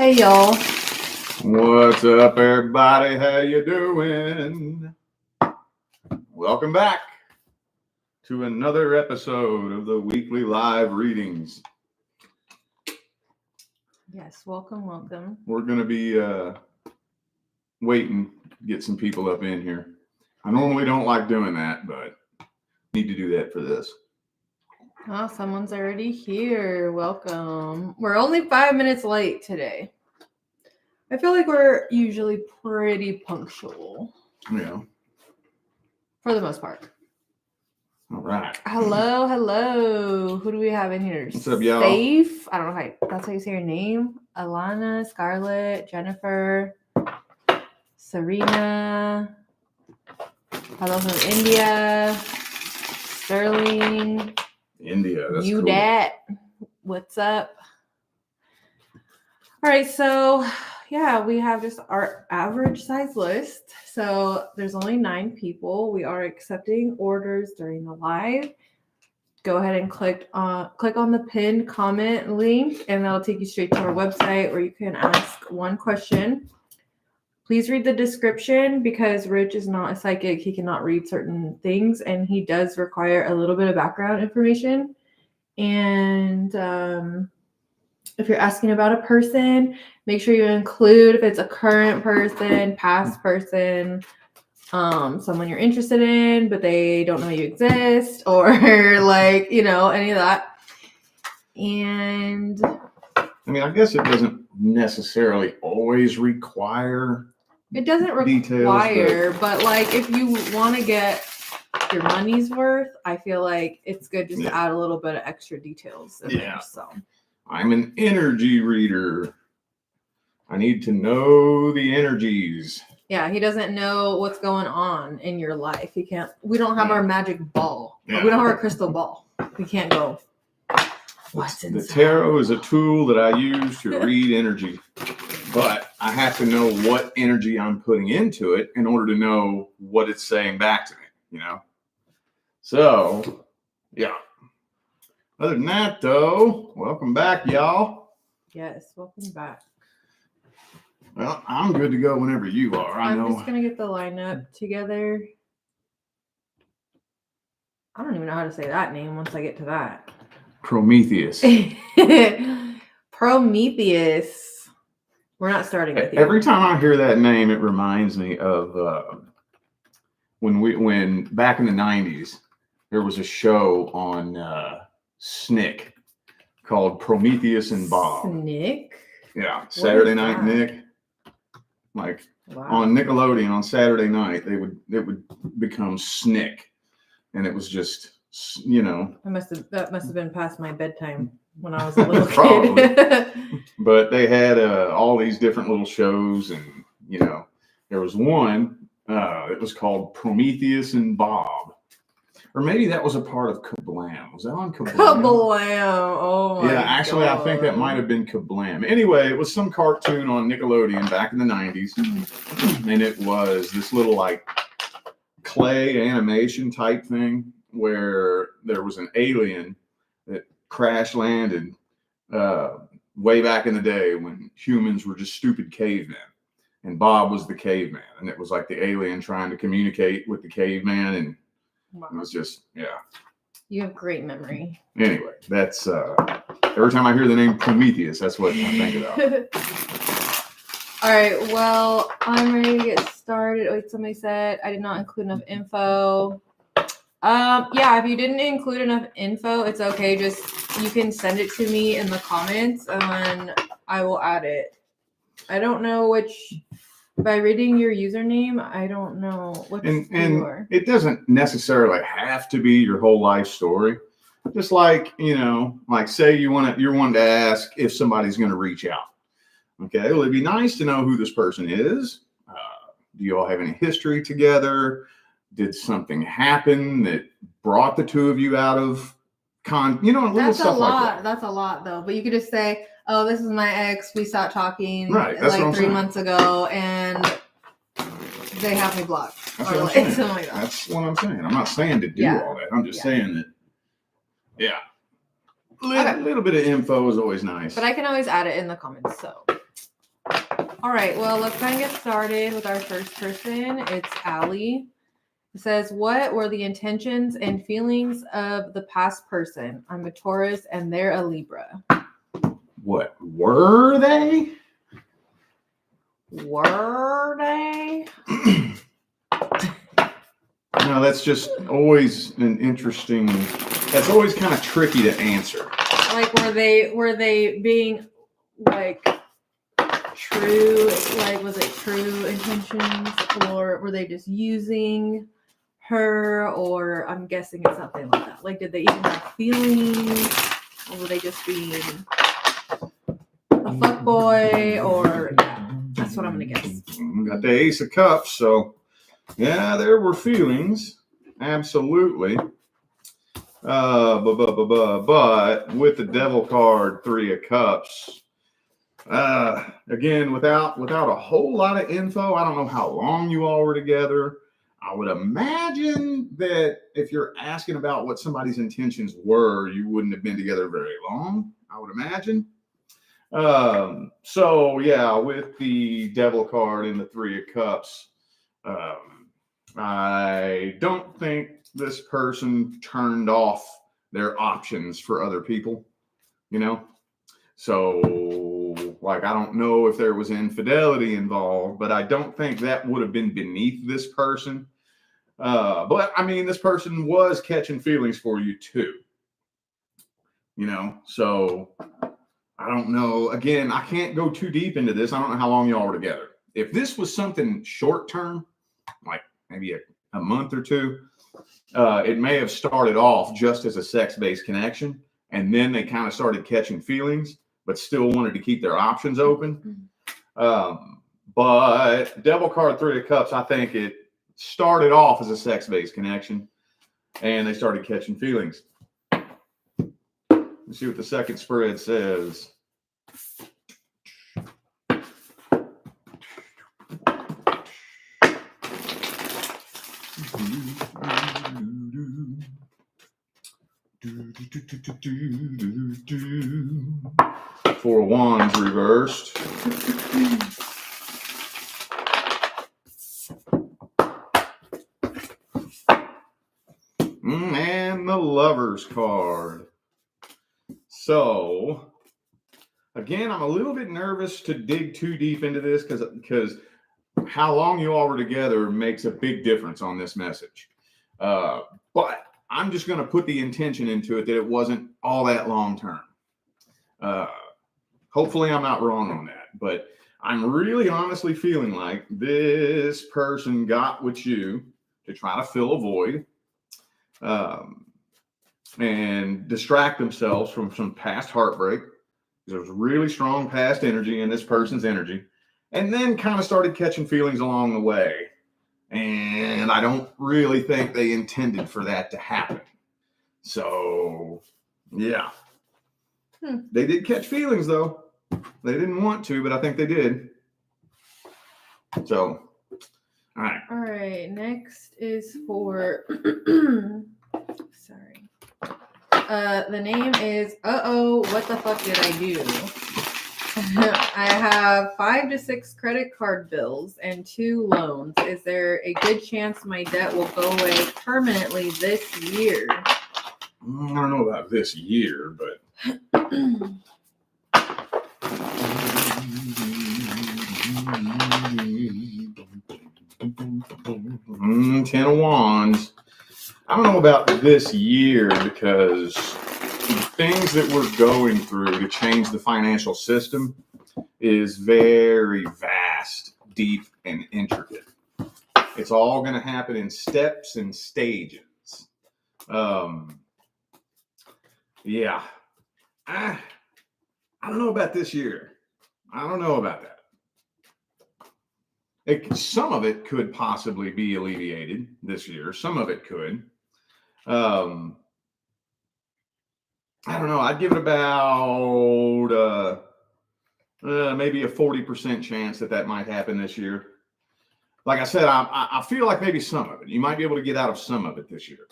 Hey y'all. What's up, everybody? How you doing? Welcome back to another episode of the weekly live readings. Yes, welcome. We're going to be waiting to get some people up in here. I normally don't like doing that, but need to do that for this. Oh, someone's already here. Welcome. We're only 5 minutes late today. I feel like we're usually pretty punctual. Yeah. For the most part. All right. Hello. Who do we have in here? What's up, y'all? Safe. I don't know how that's how you say your name. Alana, Scarlett, Jennifer, Serena. Hello from India. Sterling. India. That's you cool. Dat. What's up? All right, so yeah, we have just our average size list. So there's only 9 people. We are accepting orders during the live. Go ahead and click on the pinned comment link, and that'll take you straight to our website where you can ask one question. Please read the description because Rich is not a psychic. He cannot read certain things, and he does require a little bit of background information. And if you're asking about a person, make sure you include if it's a current person, past person, someone you're interested in, but they don't know you exist, or any of that. And I mean, I guess it doesn't necessarily always require. It doesn't require, but like if you want to get your money's worth, I feel like it's good just to add a little bit of extra details in there. So I'm an energy reader. I need to know the energies. Yeah, he doesn't know what's going on in your life. We don't have our magic ball. Yeah. We don't have our crystal ball. We can't go. What's inside? The tarot is a tool that I use to read energy, but I have to know what energy I'm putting into it in order to know what it's saying back to me, So, yeah. Other than that, though, welcome back, y'all. Yes, welcome back. Well, I'm good to go whenever you are. I'm just going to get the lineup together. I don't even know how to say that name once I get to that. Prometheus. Prometheus. We're not starting with you. Every time I hear that name, it reminds me of when back in the 90s, there was a show on Snick called Prometheus and Bob. Snick? Yeah, Saturday Night Nick. Like on Nickelodeon on Saturday night, it would become Snick, and it was just That must have been past my bedtime when I was a little Probably. kid. But they had all these different little shows, and there was one. It was called Prometheus and Bob. Or maybe that was a part of Kablam. Was that on Kablam? Kablam. Oh my Yeah, actually, God. I think that might have been Kablam. Anyway, it was some cartoon on Nickelodeon back in the 90s. And it was this little like clay animation type thing where there was an alien that crash landed way back in the day when humans were just stupid cavemen. And Bob was the caveman. And it was like the alien trying to communicate with the caveman, and it was just, You have great memory. Anyway, that's every time I hear the name Prometheus, that's what I think about. All right, well, I'm ready to get started. Wait, somebody said I did not include enough info. Yeah, if you didn't include enough info, it's okay. Just you can send it to me in the comments and then I will add it. I don't know which. By reading your username, I don't know what you are. It doesn't necessarily have to be your whole life story. Just like, like say you're wanting to ask if somebody's going to reach out. Okay, well, it'd be nice to know who this person is. Do you all have any history together? Did something happen that brought the two of you out of little That's stuff a lot. like that. That's a lot, though. But you could just say, oh, this is my ex. We stopped talking like 3 months ago, and they have me blocked. That's or what I'm saying. Something like that. That's what I'm saying. I'm not saying to do all that. I'm just saying that, a little bit of info is always nice. But I can always add it in the comments. So, All right, well, let's go ahead and get started with our first person. It's Allie. It says, what were the intentions and feelings of the past person? I'm a Taurus and they're a Libra. What were they? Were they? No, that's just always an interesting. That's always kind of tricky to answer. Like, were they being like true? Like, was it true intentions, or were they just using her? Or I'm guessing it's something like that. Like, did they even have feelings, or were they just being a fuckboy? Or yeah, that's what I'm gonna guess. Got the Ace of Cups, so yeah, there were feelings, absolutely. But with the Devil card, 3 of Cups, again, without a whole lot of info, I don't know how long you all were together. I would imagine that if you're asking about what somebody's intentions were, you wouldn't have been together very long, I would imagine. So yeah, with the Devil card and the 3 of Cups, I don't think this person turned off their options for other people, you know? So, like, I don't know if there was infidelity involved, but I don't think that would have been beneath this person. But I mean, this person was catching feelings for you too, you know? So I don't know. Again, I can't go too deep into this. I don't know how long y'all were together. If this was something short term, like maybe a month or two, it may have started off just as a sex-based connection, and then they kind of started catching feelings, but still wanted to keep their options open. But Devil card, 3 of Cups, I think it started off as a sex-based connection, and they started catching feelings. Let's see what the second spread says. Four of Wands reversed. And the Lovers card. So, again, I'm a little bit nervous to dig too deep into this because how long you all were together makes a big difference on this message. But I'm just going to put the intention into it that it wasn't all that long term. Hopefully I'm not wrong on that, but I'm really honestly feeling like this person got with you to try to fill a void and distract themselves from some past heartbreak. There was really strong past energy in this person's energy, and then kind of started catching feelings along the way. And I don't really think they intended for that to happen. So, yeah. They did catch feelings, though. They didn't want to, but I think they did. So, all right. All right. Next is for. Sorry. The name is what the fuck did I do? I have 5 to 6 credit card bills and 2 loans. Is there a good chance my debt will go away permanently this year? I don't know about this year, but 10 of Wands. I don't know about this year because the things that we're going through to change the financial system is very vast, deep, and intricate. It's all going to happen in steps and stages. Yeah. I don't know about this year. I don't know about that. Some of it could possibly be alleviated this year. Some of it could. I don't know. I'd give it about maybe a 40% chance that might happen this year. Like I said, I feel like maybe some of it. You might be able to get out of some of it this year,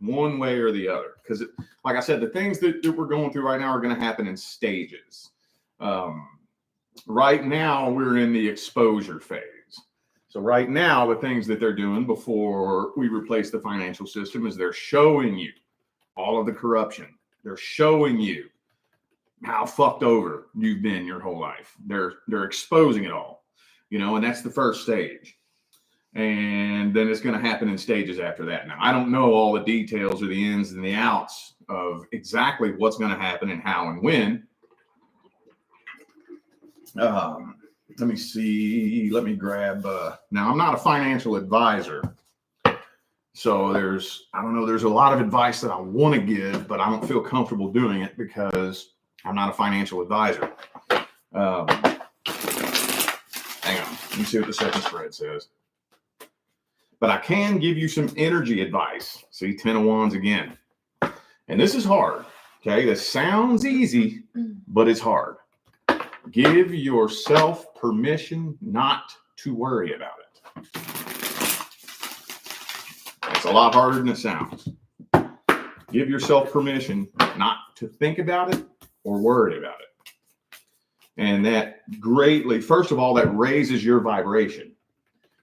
one way or the other. Because, like I said, the things that we're going through right now are going to happen in stages. right now we're in the exposure phase. So right now, the things that they're doing before we replace the financial system is they're showing you all of the corruption. They're showing you how fucked over you've been your whole life. They're exposing it all, and that's the first stage. And then it's going to happen in stages after that. Now, I don't know all the details or the ins and the outs of exactly what's going to happen and how and when. Let me see. Let me grab. Now, I'm not a financial advisor. So there's a lot of advice that I want to give, but I don't feel comfortable doing it because I'm not a financial advisor. Hang on. Let me see what the second spread says. But I can give you some energy advice. See, 10 of Wands again. And this is hard. Okay. This sounds easy, but it's hard. Give yourself permission not to worry about it. It's a lot harder than it sounds. Give yourself permission not to think about it or worry about it. And that greatly, first of all, that raises your vibration.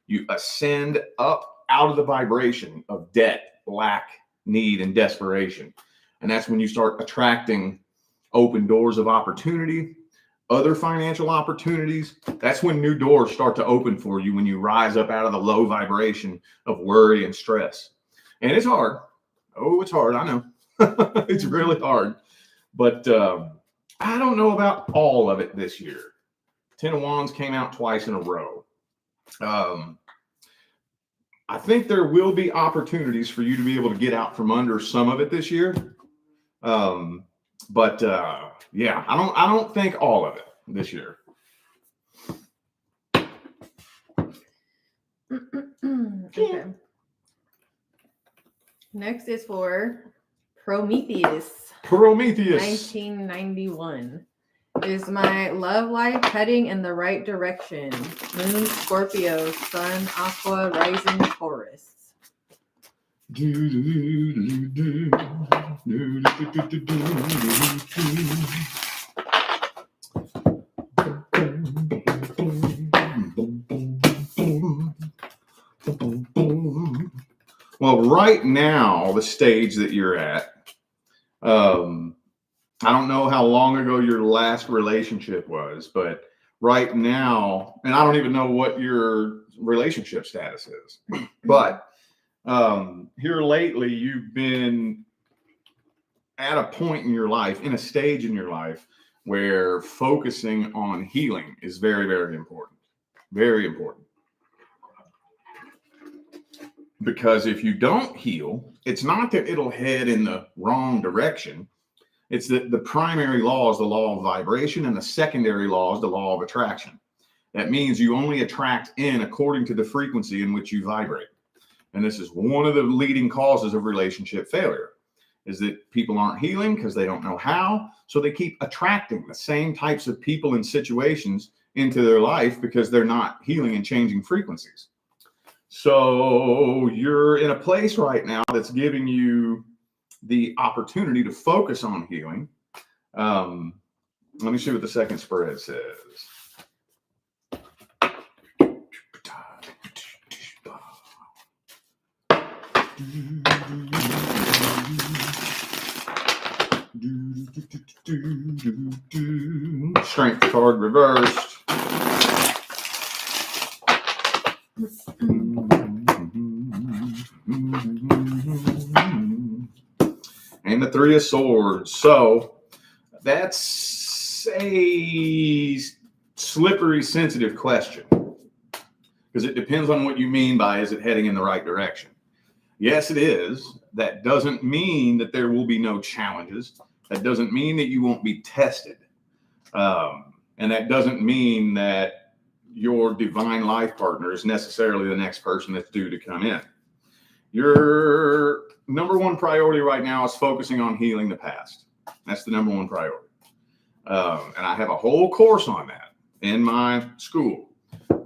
You ascend up out of the vibration of debt, lack, need, and desperation. And that's when you start attracting open doors of opportunity, other financial opportunities. That's when new doors start to open for you when you rise up out of the low vibration of worry and stress. And it's hard. Oh, it's hard. I know. It's really hard. But I don't know about all of it this year. 10 of Wands came out twice in a row. I think there will be opportunities for you to be able to get out from under some of it this year. But yeah, I don't think all of it this year. Okay. Next is for Prometheus. 1991. Is my love life heading in the right direction? Moon Scorpio, Sun Aqua, Rising Taurus. Well, right now, the stage that you're at, I don't know how long ago your last relationship was, but right now, and I don't even know what your relationship status is, but here lately, you've been at a point in your life, in a stage in your life, where focusing on healing is very, very important. Very important. Because if you don't heal, it's not that it'll head in the wrong direction. It's that the primary law is the law of vibration, and the secondary law is the law of attraction. That means you only attract in according to the frequency in which you vibrate. And this is one of the leading causes of relationship failure, is that people aren't healing because they don't know how. So they keep attracting the same types of people and situations into their life because they're not healing and changing frequencies. So you're in a place right now that's giving you the opportunity to focus on healing. Let me see what the second spread says. Strength card reversed. And the Three of Swords. So that's a slippery, sensitive question, because it depends on what you mean by is it heading in the right direction. Yes, it is. That doesn't mean that there will be no challenges. That doesn't mean that you won't be tested. And that doesn't mean that your divine life partner is necessarily the next person that's due to come in. Your number one priority right now is focusing on healing the past. That's the number one priority. And I have a whole course on that in my school.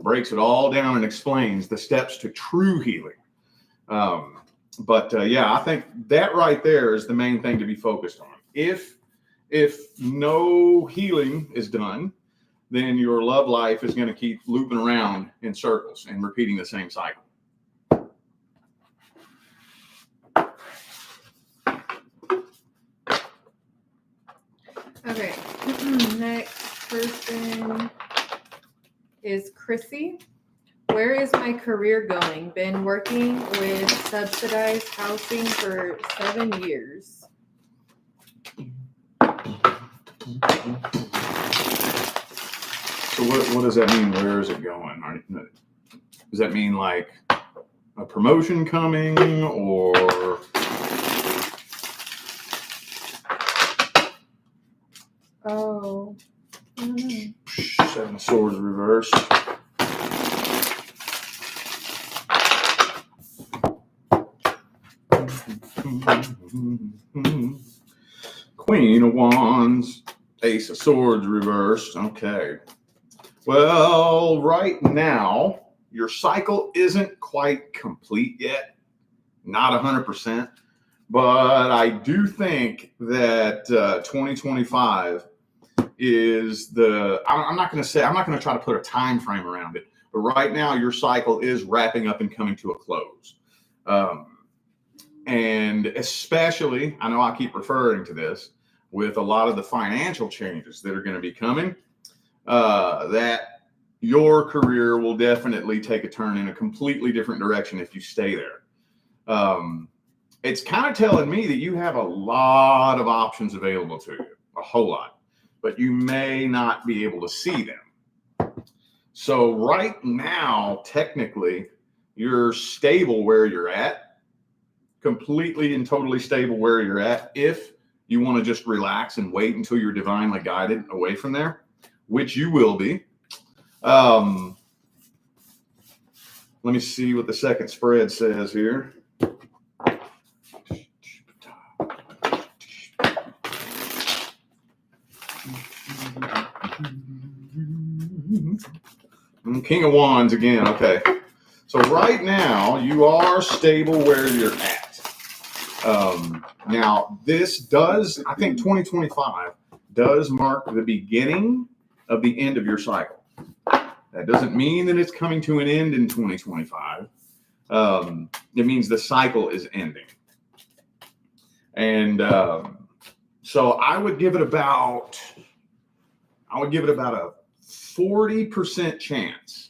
Breaks it all down and explains the steps to true healing. Yeah, I think that right there is the main thing to be focused on. If no healing is done, then your love life is going to keep looping around in circles and repeating the same cycle. Okay, next person is Chrissy. Where is my career going? Been working with subsidized housing for 7 years. So what does that mean? Where is it going? Does that mean like a promotion coming, or? Oh, I don't know. 7 of Swords reversed. Queen of Wands, Ace of Swords reversed. Okay. Well, right now, your cycle isn't quite complete yet. Not 100%. But I do think that 2025 is I'm not going to try to put a time frame around it. But right now, your cycle is wrapping up and coming to a close. And especially, I know I keep referring to this, with a lot of the financial changes that are going to be coming, that your career will definitely take a turn in a completely different direction if you stay there. It's kind of telling me that you have a lot of options available to you, a whole lot, but you may not be able to see them. So right now, technically, you're stable where you're at, completely and totally stable where you're at. If you want to just relax and wait until you're divinely guided away from there, which you will be. Let me see what the second spread says here. King of Wands again. Okay. So right now you are stable where you're at. Now this does, I think 2025 does mark the beginning of the end of your cycle. That doesn't mean that it's coming to an end in 2025. It means the cycle is ending. And so I would give it about a 40% chance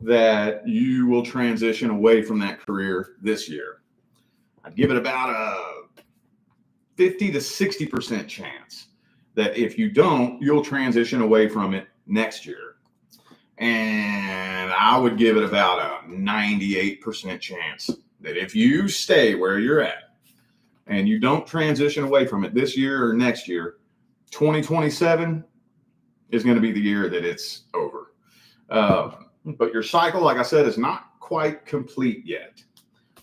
that you will transition away from that career this year. I'd give it about a 50 to 60% chance that if you don't, you'll transition away from it next year. And I would give it about a 98% chance that if you stay where you're at and you don't transition away from it this year or next year, 2027 is going to be the year that it's over. But your cycle, like I said, is not quite complete yet.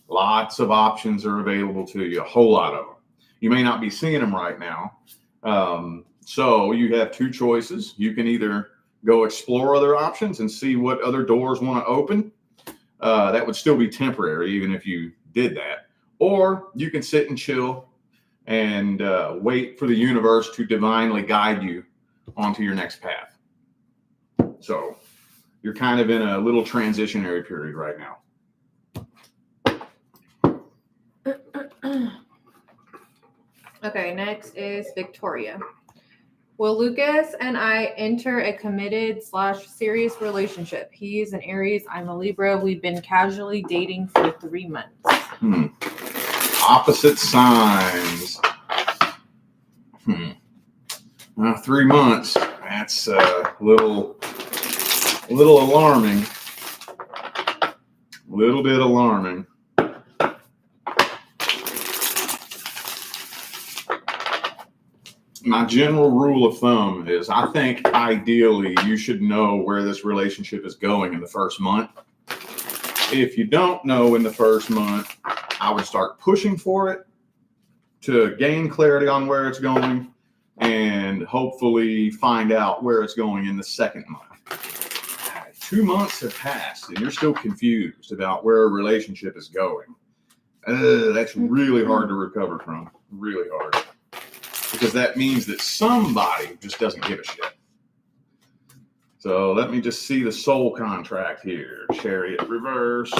Lots of options are available to you, a whole lot of them. You may not be seeing them right now. So you have two choices. You can either go explore other options and see what other doors want to open. That would still be temporary, even if you did that. Or you can sit and chill and wait for the universe to divinely guide you onto your next path. So you're kind of in a little transitionary period right now. Okay, next is Victoria. Will Lucas and I enter a committed / serious relationship? He's an Aries, I'm a Libra. We've been casually dating for 3 months. Opposite signs. 3 months. That's a little alarming. A little bit alarming. My general rule of thumb is I think ideally you should know where this relationship is going in the first month. If you don't know in the first month, I would start pushing for it to gain clarity on where it's going and hopefully find out where it's going in the second month. 2 months have passed and you're still confused about where a relationship is going. That's really hard to recover from. Really hard. Because that means that somebody just doesn't give a shit. So let me just see the soul contract here. Chariot reversed.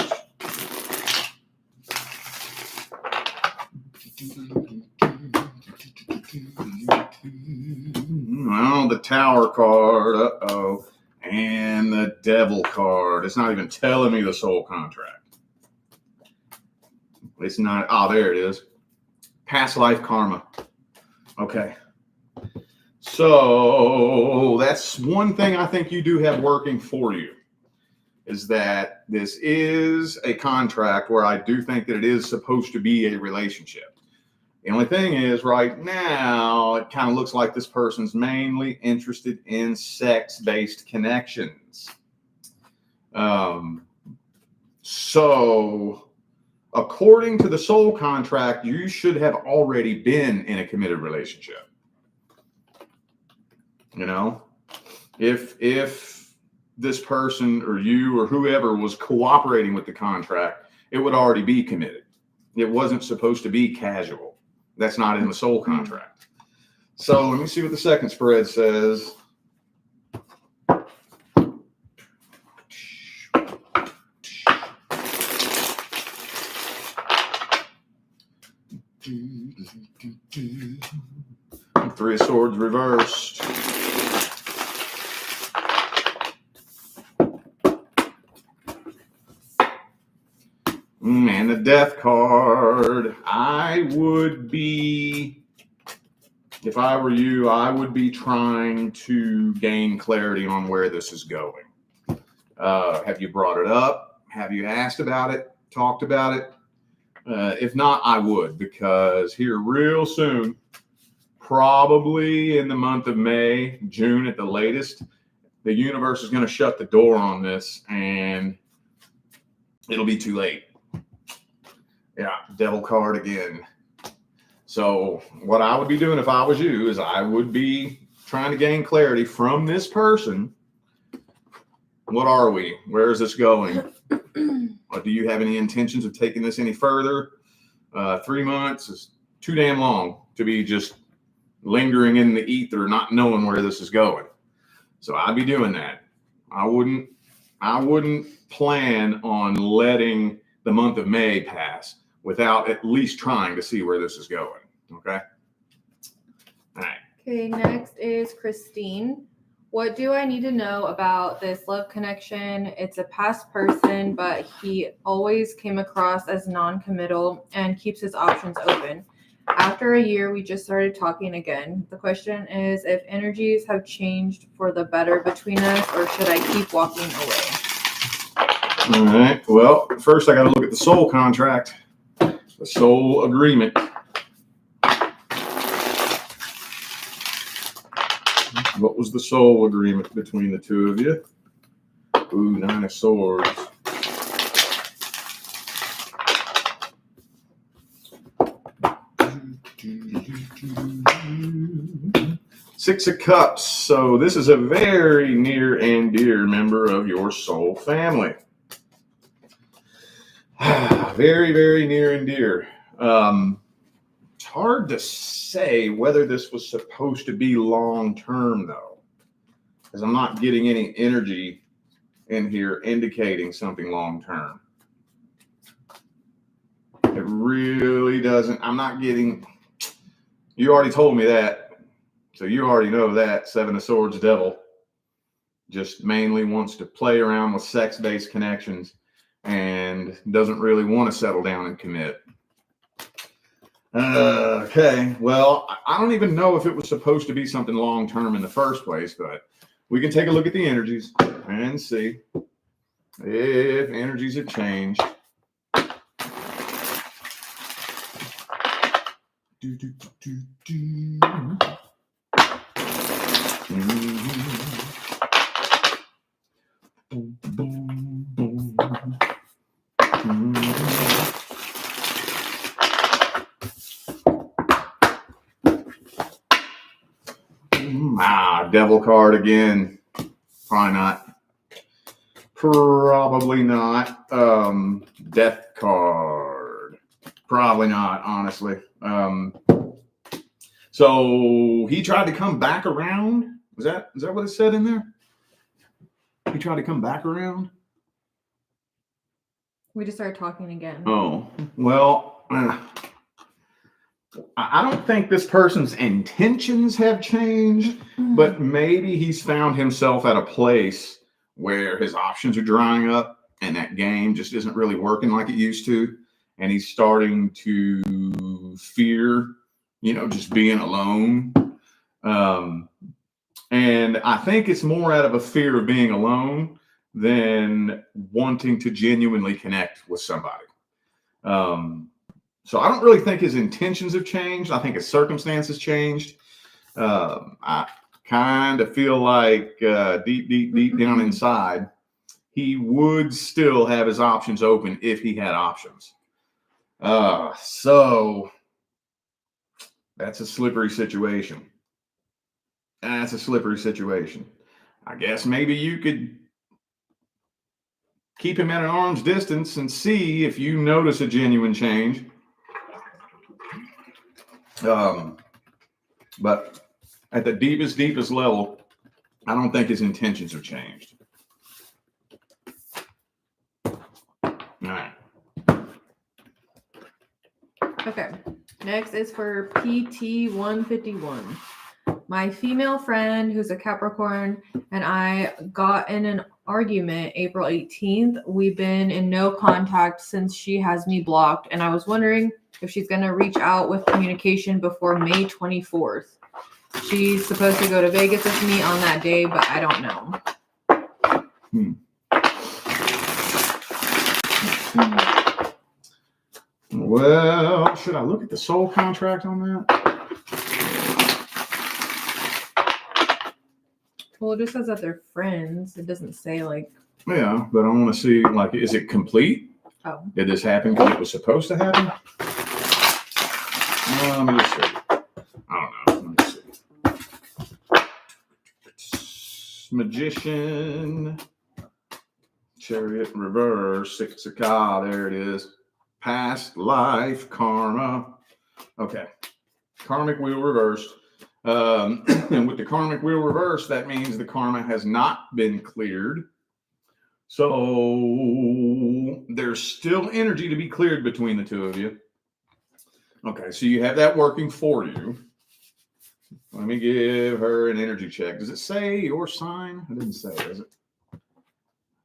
Well, the Tower card. Uh-oh. And the Devil card. It's not even telling me the soul contract. It's not. Oh, there it is. Past life karma. Okay. So that's one thing I think you do have working for you, is that this is a contract where I do think that it is supposed to be a relationship. The only thing is right now, it kind of looks like this person's mainly interested in sex-based connections. So according to the soul contract, you should have already been in a committed relationship. You know, if this person or you or whoever was cooperating with the contract, it would already be committed. It wasn't supposed to be casual. That's not in the soul contract. So let me see what the second spread says. Three of Swords reversed. And the Death card. If I were you, I would be trying to gain clarity on where this is going. Have you brought it up? Have you asked about it? Talked about it? If not, I would, because here real soon, probably in the month of May, June at the latest, the universe is going to shut the door on this and it'll be too late. Yeah, Devil card again. So what I would be doing if I was you is I would be trying to gain clarity from this person. What are we? Where is this going? Or do you have any intentions of taking this any further? 3 months is too damn long to be just lingering in the ether, not knowing where this is going. So I'd be doing that. I wouldn't plan on letting the month of May pass without at least trying to see where this is going. Okay. All right. Okay, next is Christine. What do I need to know about this love connection? It's a past person, but he always came across as non-committal and keeps his options open. After a year, we just started talking again. The question is if energies have changed for the better between us, or should I keep walking away? All right. Well, first I got to look at the soul contract, the soul agreement. What was the soul agreement between the two of you? Ooh, 9 of Swords. Six of Cups. So this is a very near and dear member of your soul family. Very, very near and dear. It's hard to say whether this was supposed to be long-term, though, because I'm not getting any energy in here indicating something long-term. It really doesn't. I'm not getting. You already told me that, so you already know that. 7 of Swords, Devil, just mainly wants to play around with sex-based connections and doesn't really want to settle down and commit. Okay, well, I don't even know if it was supposed to be something long-term in the first place, but we can take a look at the energies and see if energies have changed. Devil card again. Probably not. Death card. Probably not, honestly. So he tried to come back around. Is that what it said in there? He tried to come back around? We just started talking again. Oh, well, I don't think this person's intentions have changed, but maybe he's found himself at a place where his options are drying up and that game just isn't really working like it used to. And he's starting to fear, just being alone. And I think it's more out of a fear of being alone than wanting to genuinely connect with somebody. So I don't really think his intentions have changed. I think his circumstances changed. I kind of feel like deep down inside, he would still have his options open if he had options. So that's a slippery situation. I guess maybe you could keep him at an arm's distance and see if you notice a genuine change. But at the deepest level, I don't think his intentions have changed. All right. Okay. Next is for PT 151. My female friend, who's a Capricorn, and I got in an argument April 18th. We've been in no contact since she has me blocked, and I was wondering if she's going to reach out with communication before May 24th. She's supposed to go to Vegas with me on that day, but I don't know. Well, should I look at the soul contract on that? Well, it just says that they're friends. It doesn't say like. Yeah, but I want to see, like, is it complete? Oh. Did this happen because it was supposed to happen? Let me just see. I don't know. Let me see. Magician. Chariot reverse. Six of Ka. There it is. Past life karma. Okay. Karmic wheel reversed. And with the karmic wheel reversed, that means the karma has not been cleared. So there's still energy to be cleared between the two of you. Okay, so you have that working for you. Let me give her an energy check. Does it say your sign? It didn't say, does it?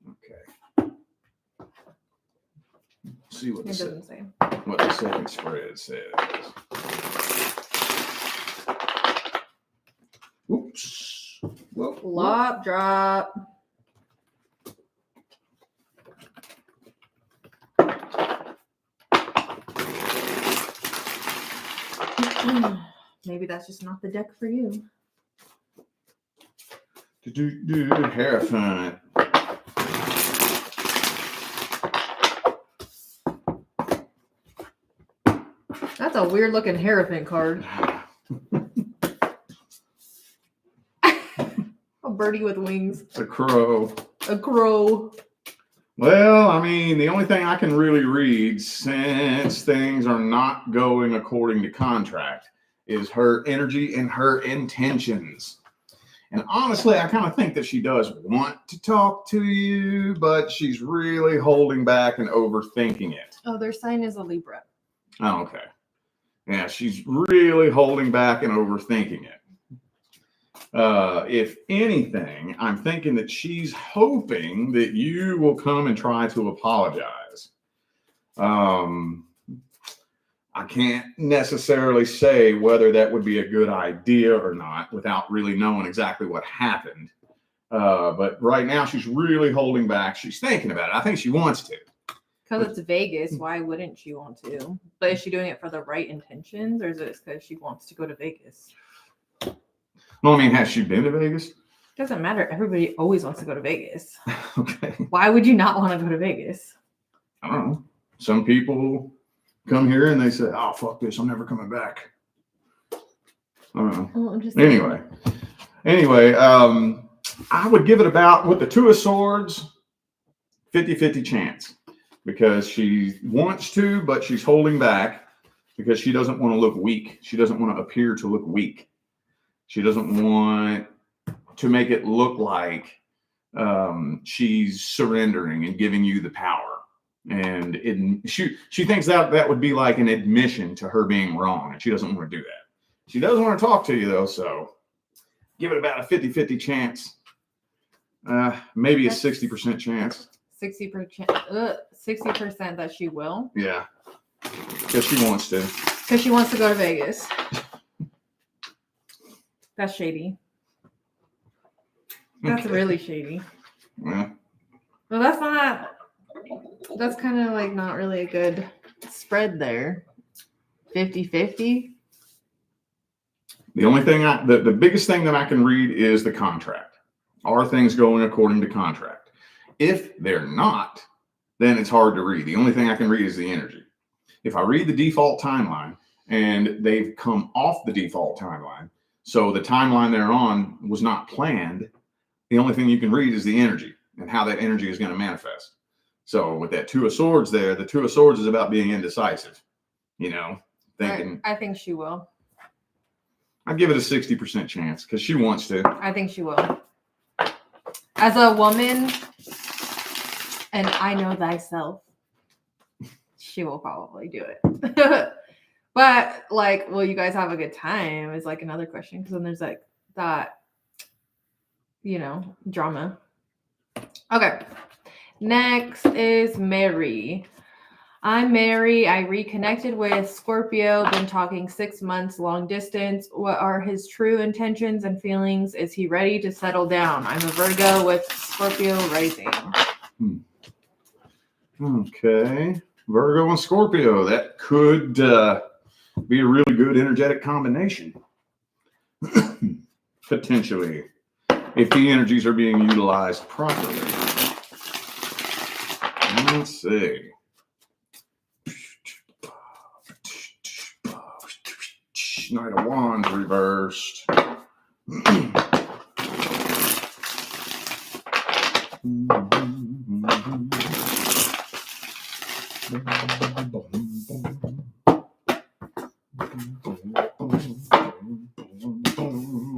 Okay. Let's see what what the second spread says. Oops. Whoa. Lop drop. Maybe that's just not the deck for you. Hierophant. That's a weird looking Hierophant card. A birdie with wings. It's a crow. A crow. Well, I mean, the only thing I can really read, since things are not going according to contract, is her energy and her intentions. And honestly, I kind of think that she does want to talk to you, but she's really holding back and overthinking it. Oh, their sign is a Libra. Oh, okay. Yeah, she's really holding back and overthinking it. If anything, I'm thinking that she's hoping that you will come and try to apologize. I can't necessarily say whether that would be a good idea or not without really knowing exactly what happened. But right now she's really holding back. She's thinking about it. I think she wants to. Because it's Vegas, why wouldn't she want to? But is she doing it for the right intentions, or is it because she wants to go to Vegas? Well, I mean, has she been to Vegas? Doesn't matter. Everybody always wants to go to Vegas. Okay. Why would you not want to go to Vegas? I don't know. Some people come here and they say, "Oh, fuck this! I'm never coming back." I don't know. Well, I'm just Anyway, I would give it about, with the Two of Swords, 50-50 chance. Because she wants to, but she's holding back because she doesn't want to look weak. She doesn't want to appear to look weak. She doesn't want to make it look like she's surrendering and giving you the power. And she thinks that would be like an admission to her being wrong, and she doesn't want to do that. She does want to talk to you, though, so give it about a 50-50 chance. Maybe a 60% chance. 60% that she will. Yeah, because she wants to. Because she wants to go to Vegas. That's shady. That's really shady. Yeah. Well, that's kind of like not really a good spread there. 50-50. The only thing the biggest thing that I can read is the contract. Are things going according to contract? If they're not, then it's hard to read. The only thing I can read is the energy. If I read the default timeline and they've come off the default timeline, so the timeline they're on was not planned, the only thing you can read is the energy and how that energy is going to manifest. So with that Two of Swords there, the Two of Swords is about being indecisive, thinking. I think she will. I'd give it a 60% chance because she wants to. I think she will. As a woman, and I know thyself, she will probably do it. But like, will you guys have a good time is like another question, because then there's like that, drama. Okay. Next is Mary. I'm Mary. I reconnected with Scorpio, been talking 6 months long distance. What are his true intentions and feelings? Is he ready to settle down? I'm a Virgo with Scorpio rising. Okay. Virgo and Scorpio. That could be a really good energetic combination. Potentially. If the energies are being utilized properly. Let's see. Knight of Wands reversed.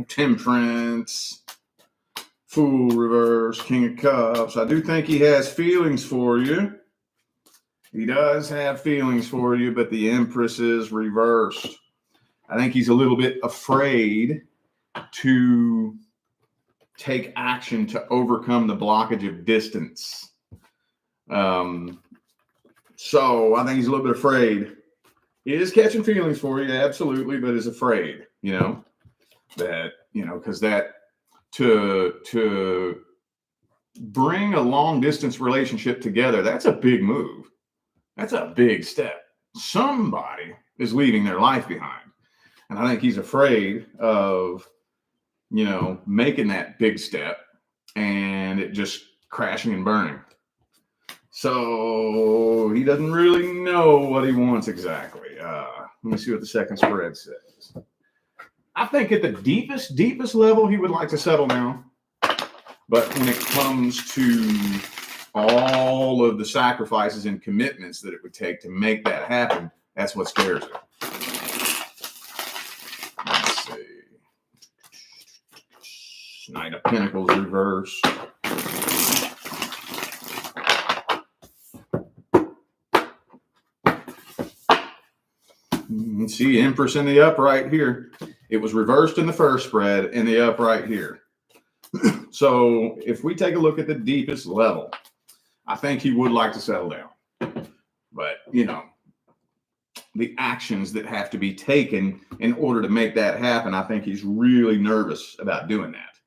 Temperance. Fool reverse. King of Cups. I do think he has feelings for you. He does have feelings for you, but the Empress is reversed. I think he's a little bit afraid to take action to overcome the blockage of distance. So I think he's a little bit afraid. He is catching feelings for you, absolutely, but is afraid, because that to bring a long distance relationship together, that's a big move. That's a big step. Somebody is leaving their life behind. And I think he's afraid of, making that big step and it just crashing and burning. So he doesn't really know what he wants exactly. Let me see what the second spread says. I think at the deepest level, he would like to settle down. But when it comes to all of the sacrifices and commitments that it would take to make that happen, that's what scares him. Let's see. Knight of Pentacles reverse. You see Empress in the upright here. It was reversed in the first spread in the upright here. So if we take a look at the deepest level, I think he would like to settle down. But, the actions that have to be taken in order to make that happen, I think he's really nervous about doing that.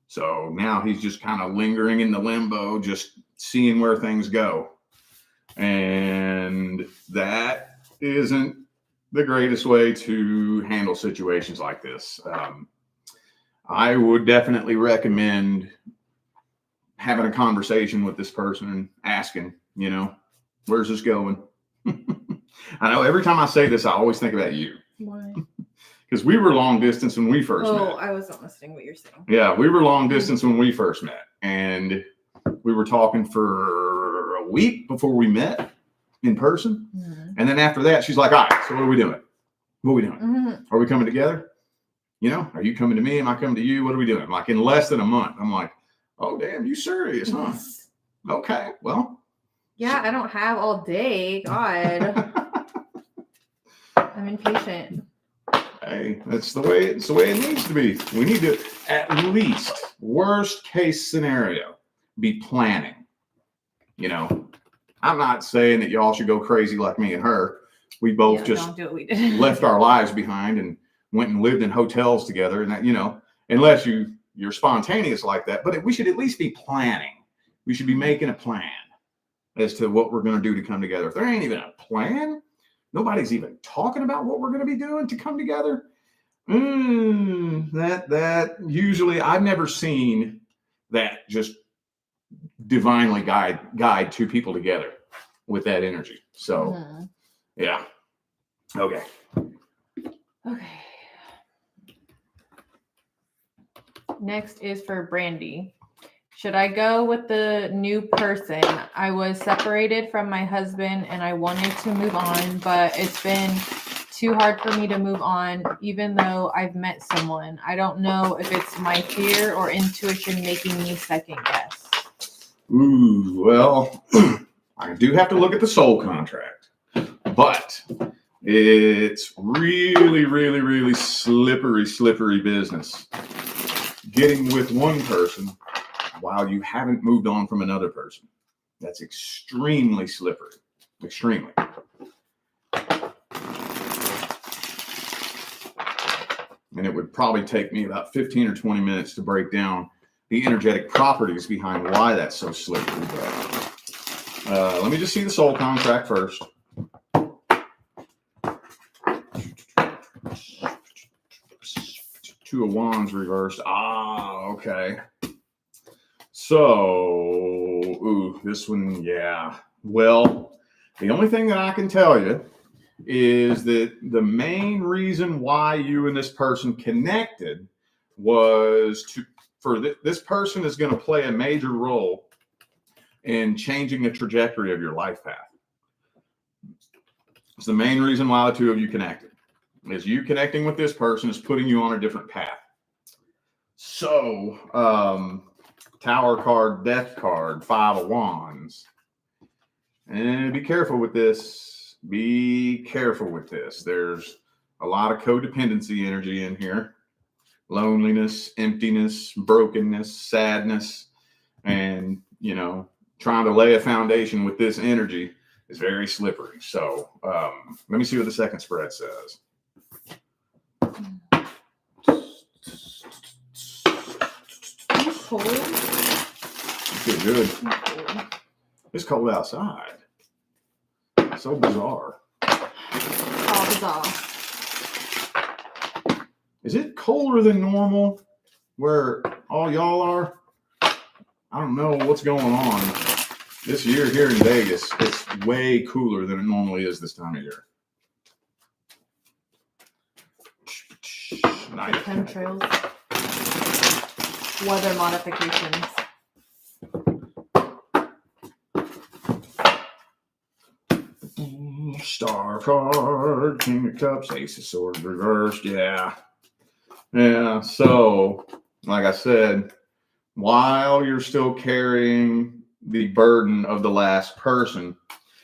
So now he's just kind of lingering in the limbo, just seeing where things go. And that isn't the greatest way to handle situations like this. I would definitely recommend having a conversation with this person and asking, where's this going? I know every time I say this, I always think about you. Why? Because we were long distance when we first met. Oh, I wasn't listening to what you're saying. Yeah, we were long distance when we first met. And we were talking for a week before we met in person. Mm-hmm. And then after that, she's like, all right, so what are we doing? What are we doing? Mm-hmm. Are we coming together? Are you coming to me? Am I coming to you? What are we doing? Like in less than a month. I'm like, Oh, damn, you serious, huh? Okay, well. Yeah, I don't have all day. God. I'm impatient. Hey, that's the way it needs to be. We need to, at least, worst case scenario, be planning. You know, I'm not saying that y'all should go crazy like me and her. We both just don't do what we did. left our lives behind and went and lived in hotels together. And that, you know, unless you're spontaneous like that, but we should at least be planning. We should be making a plan as to what we're going to do to come together. If there ain't even a plan, nobody's even talking about what we're going to be doing to come together. That usually, I've never seen that just divinely guide two people together with that energy. So, yeah. Okay. Next is for Brandy. Should I go with the new person? I was separated from my husband and I wanted to move on, but it's been too hard for me to move on, even though I've met someone. I don't know if it's my fear or intuition making me second guess. Ooh, well, I do have to look at the soul contract, but it's really, really, really slippery business. Getting with one person while you haven't moved on from another person. That's extremely slippery. Extremely. And it would probably take me about 15 or 20 minutes to break down the energetic properties behind why that's so slippery. But let me just see the soul contract first. Two of Wands reversed. Okay. So, this one, yeah. Well, the only thing that I can tell you is that the main reason why you and this person connected was this person is going to play a major role in changing the trajectory of your life path. It's the main reason why the two of you connected. Is you connecting with this person is putting you on a different path. So, Tower card, Death card, Five of Wands. And be careful with this. Be careful with this. There's a lot of codependency energy in here. Loneliness, emptiness, brokenness, sadness. And, you know, trying to lay a foundation with this energy is very slippery. So let me see what the second spread says. Cold. Feel good. It's cold outside. So bizarre. All bizarre. Is it colder than normal where all y'all are? I don't know what's going on. This year here in Vegas, it's way cooler than it normally is this time of year. Nice. Chemtrails. Weather modifications. Star card, King of Cups, Ace of Swords reversed. Yeah. So, like I said, while you're still carrying the burden of the last person,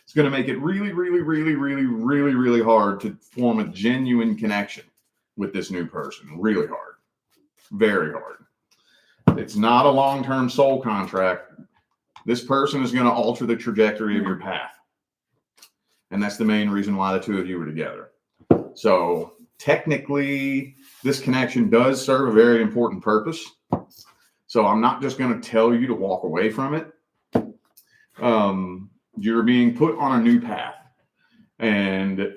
it's going to make it really, really, really, really, really, really hard to form a genuine connection with this new person. Really hard. Very hard. It's not a long-term soul contract. This person is going to alter the trajectory of your path. And that's the main reason why the two of you were together. So technically, this connection does serve a very important purpose. So I'm not just going to tell you to walk away from it. You're being put on a new path. And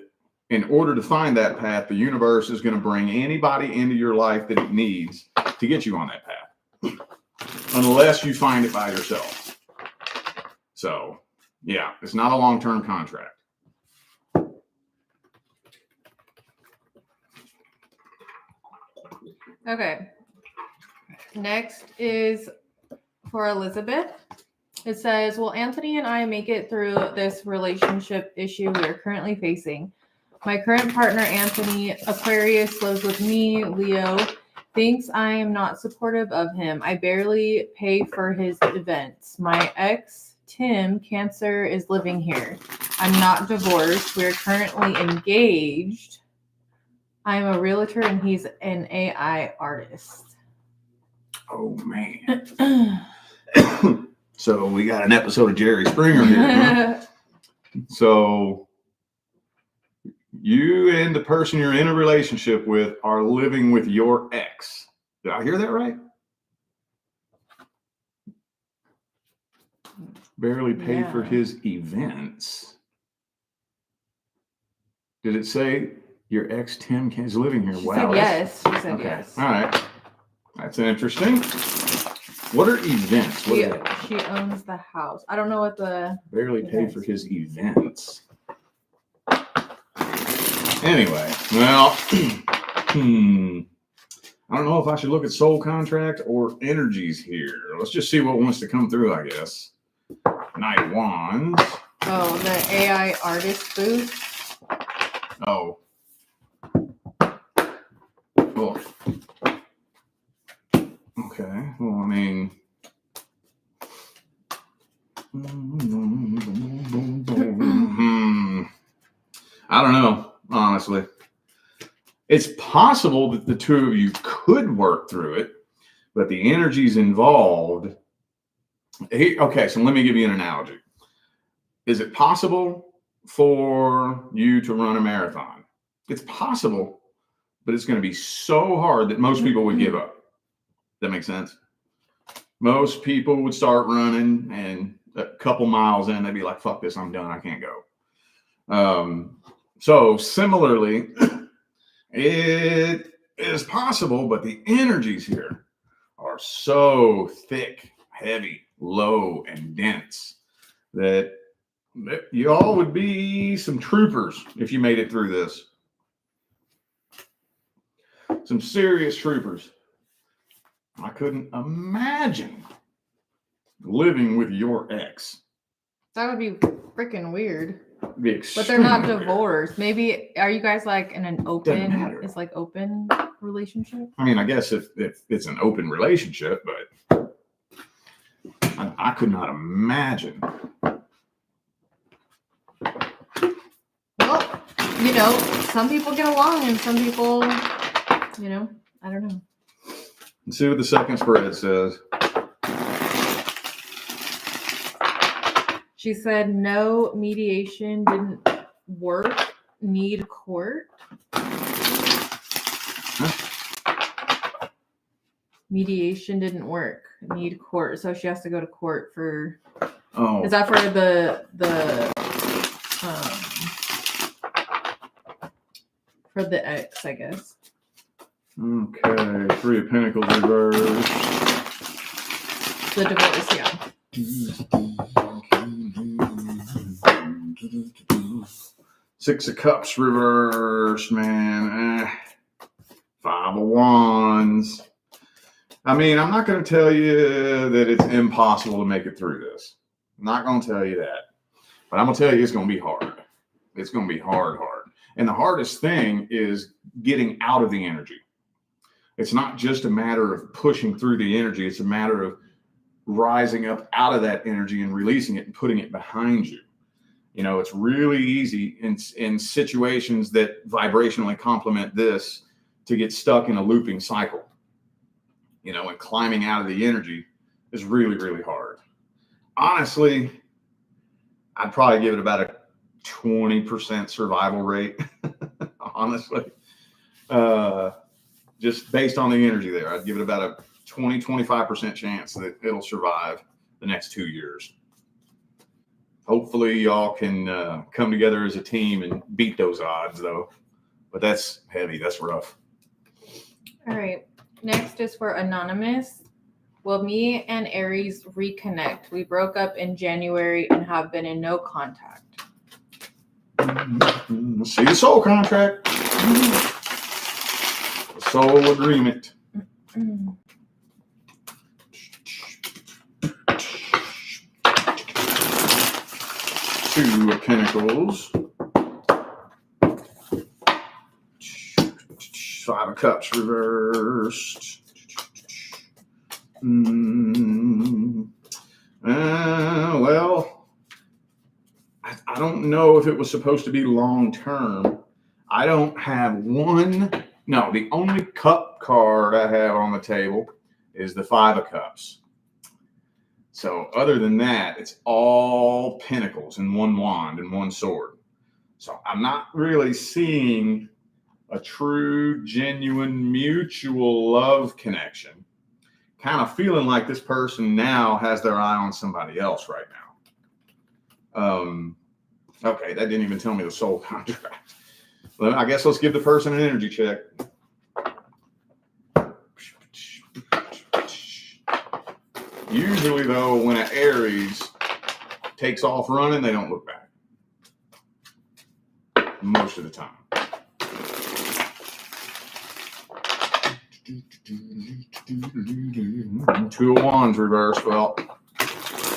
in order to find that path, the universe is going to bring anybody into your life that it needs to get you on that path. Unless you find it by yourself. So, yeah, it's not a long-term contract. Okay. Next is for Elizabeth. It says, will Anthony and I make it through this relationship issue we are currently facing? My current partner, Anthony, Aquarius, lives with me, Leo, thinks I am not supportive of him. I barely pay for his events. My ex, Tim, Cancer, is living here. I'm not divorced. We're currently engaged. I'm a realtor and he's an AI artist. Oh, man. So we got an episode of Jerry Springer here. Huh? So you and the person you're in a relationship with are living with your ex. Did I hear that right? Barely paid for his events. Did it say your ex Tim is living here? She said yes. She said yes. All right. That's interesting. What are events? She owns the house. I don't know what the... Barely paid for his events. Anyway, well, I don't know if I should look at soul contract or energies here. Let's just see what wants to come through, I guess. Knight of Wands. Oh, the AI artist booth. Oh. Well. Okay. Well, I mean. I don't know, honestly. It's possible that the two of you could work through it, but the energies involved. Okay, so let me give you an analogy. Is it possible for you to run a marathon? It's possible, but it's going to be so hard that most people would give up. That makes sense? Most people would start running, and a couple miles in, they'd be like, fuck this, I'm done, I can't go. So similarly, it is possible, but the energies here are so thick, heavy, low, and dense that you all would be some troopers if you made it through this. Some serious troopers. I couldn't imagine living with your ex. That would be freaking weird. But they're not divorced. Maybe are you guys like in an open? It's like open relationship. I mean, I guess if it's an open relationship, but I could not imagine. Well, some people get along, and some people, I don't know. Let's see what the second spread says. She said no, mediation didn't work. Need court. Huh? Mediation didn't work. Need court. So she has to go to court for. Oh. Is that for the ex, I guess. Okay, Three of Pentacles reversed. The divorce, yeah. Six of Cups reversed, man. Five of Wands. I mean, I'm not going to tell you that it's impossible to make it through this. I'm not going to tell you that. But I'm going to tell you it's going to be hard. It's going to be hard. And the hardest thing is getting out of the energy. It's not just a matter of pushing through the energy. It's a matter of rising up out of that energy and releasing it and putting it behind you. It's really easy in situations that vibrationally complement this to get stuck in a looping cycle. And climbing out of the energy is really, really hard. Honestly, I'd probably give it about a 20% survival rate. Honestly, just based on the energy there, I'd give it about a 20-25% chance that it'll survive the next 2 years. Hopefully y'all can come together as a team and beat those odds, though. But that's heavy. That's rough. All right. Next is for Anonymous. Will me and Aries reconnect? We broke up in January and have been in no contact. Let's see the soul contract. The soul agreement. Two of Pentacles. Five of Cups reversed. Well, I don't know if it was supposed to be long term. I don't have one. No, the only cup card I have on the table is the Five of Cups. So other than that, it's all pentacles and one wand and one sword. So I'm not really seeing a true, genuine, mutual love connection. Kind of feeling like this person now has their eye on somebody else right now. Okay, that didn't even tell me the soul contract. Well, I guess let's give the person an energy check. Usually, though, when an Aries takes off running, they don't look back. Most of the time. Two of Wands reversed. Well,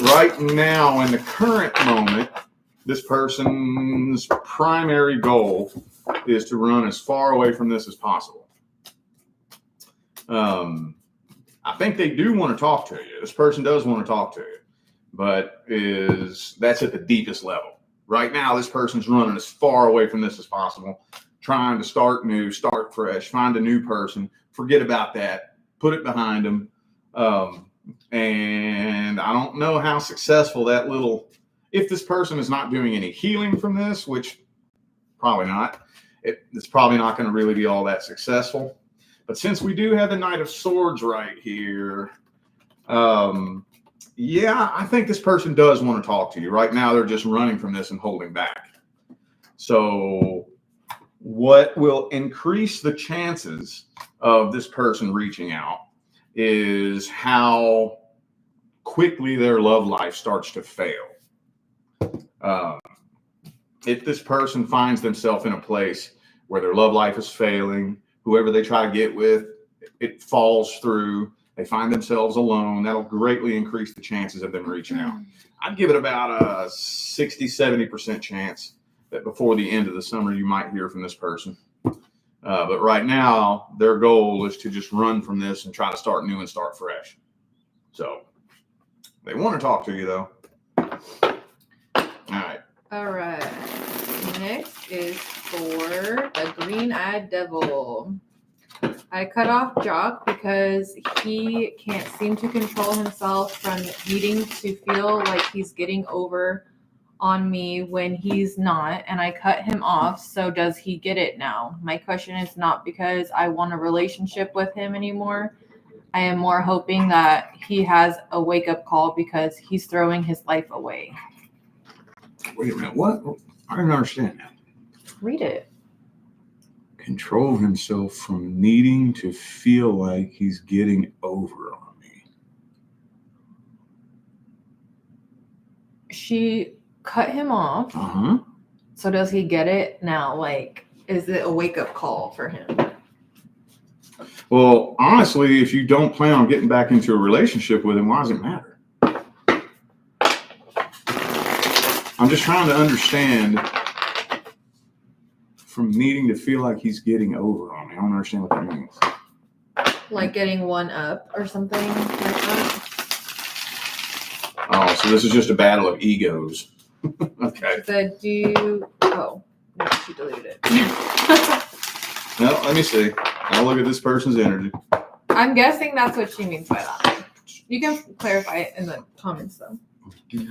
right now, in the current moment, this person's primary goal is to run as far away from this as possible. I think they do want to talk to you. This person does want to talk to you, but that's at the deepest level. Right now, this person's running as far away from this as possible, trying to start new, start fresh, find a new person, forget about that, put it behind them. And I don't know how successful if this person is not doing any healing from this, which probably not, it's probably not going to really be all that successful. But since we do have the Knight of Swords right here, yeah, I think this person does want to talk to you. Right now, they're just running from this and holding back. So what will increase the chances of this person reaching out is how quickly their love life starts to fail. If this person finds themselves in a place where their love life is failing, whoever they try to get with, it falls through, they find themselves alone, that'll greatly increase the chances of them reaching out. I'd give it about a 60-70% chance that before the end of the summer, you might hear from this person. But right now, their goal is to just run from this and try to start new and start fresh. So they want to talk to you, though. All right. Next is for the Greeneyed Devil. I cut off Jock because he can't seem to control himself from needing to feel like he's getting over on me when he's not, and I cut him off. So does he get it now? My question is not because I want a relationship with him anymore. I am more hoping that he has a wake-up call because he's throwing his life away. Wait a minute, what? I don't understand that. Read it. Control himself from needing to feel like he's getting over on me. She cut him off. Uh-huh. So does he get it now? Like, is it a wake-up call for him? Well, honestly, if you don't plan on getting back into a relationship with him, why does it matter? I'm just trying to understand from needing to feel like he's getting over on me. I don't understand what that means. Like getting one up or something like that? Oh, so this is just a battle of egos. Okay. She said, oh, no, she deleted it. Well, let me see. I'll look at this person's energy. I'm guessing that's what she means by that. You can clarify it in the comments, though.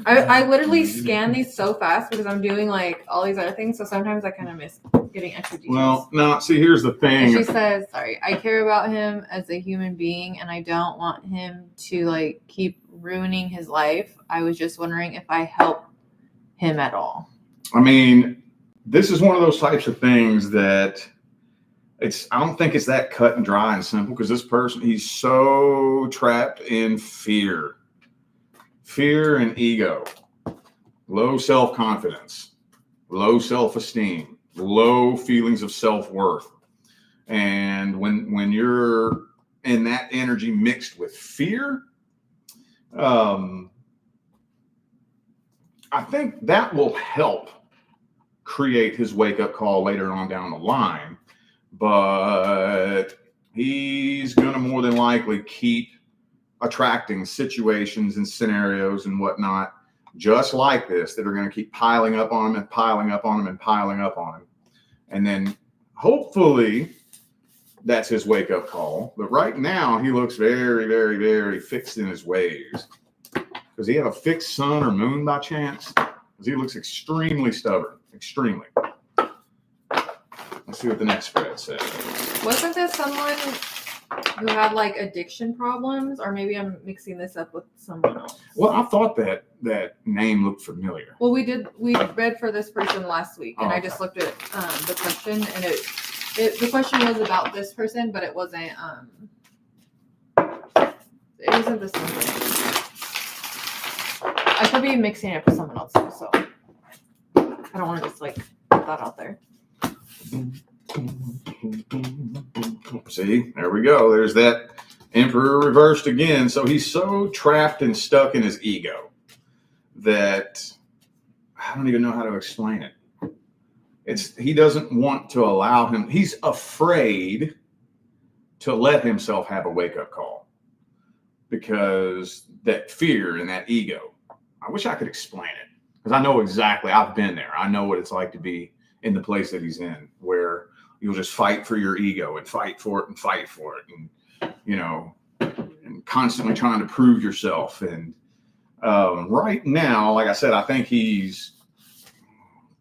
I literally scan these so fast because I'm doing like all these other things, so sometimes I kind of miss getting extra details. Well, no, see, here's the thing. And she says, sorry, I care about him as a human being, and I don't want him to like keep ruining his life. I was just wondering if I help him at all. I mean, this is one of those types of things that I don't think it's that cut and dry and simple, because this person, he's so trapped in fear and ego, low self-confidence, low self-esteem, low feelings of self-worth. And when you're in that energy mixed with fear, I think that will help create his wake-up call later on down the line. but he's going to more than likely keep attracting situations and scenarios and whatnot just like this that are going to keep piling up on him and piling up on him and piling up on him. And then hopefully that's his wake-up call. But right now he looks very, very, very fixed in his ways. Does he have a fixed sun or moon by chance? Because he looks extremely stubborn. Extremely. Let's see what the next spread says. Wasn't this someone who had like addiction problems? Or maybe I'm mixing this up with someone else. Well, I thought that name looked familiar. Well, we read for this person last week, and Oh, I just looked at the question, and the question was about this person, but it wasn't the same thing. I could be mixing it with someone else too, so I don't want to just like put that out there. See, there we go. There's that Emperor reversed again. So he's so trapped and stuck in his ego that I don't even know how to explain it. He doesn't want to allow him. He's afraid to let himself have a wake-up call because that fear and that ego. I wish I could explain it because I know exactly. I've been there. I know what it's like to be in the place that he's in, where you'll just fight for your ego and fight for it and fight for it, and and constantly trying to prove yourself. And right now, like I said, I think he's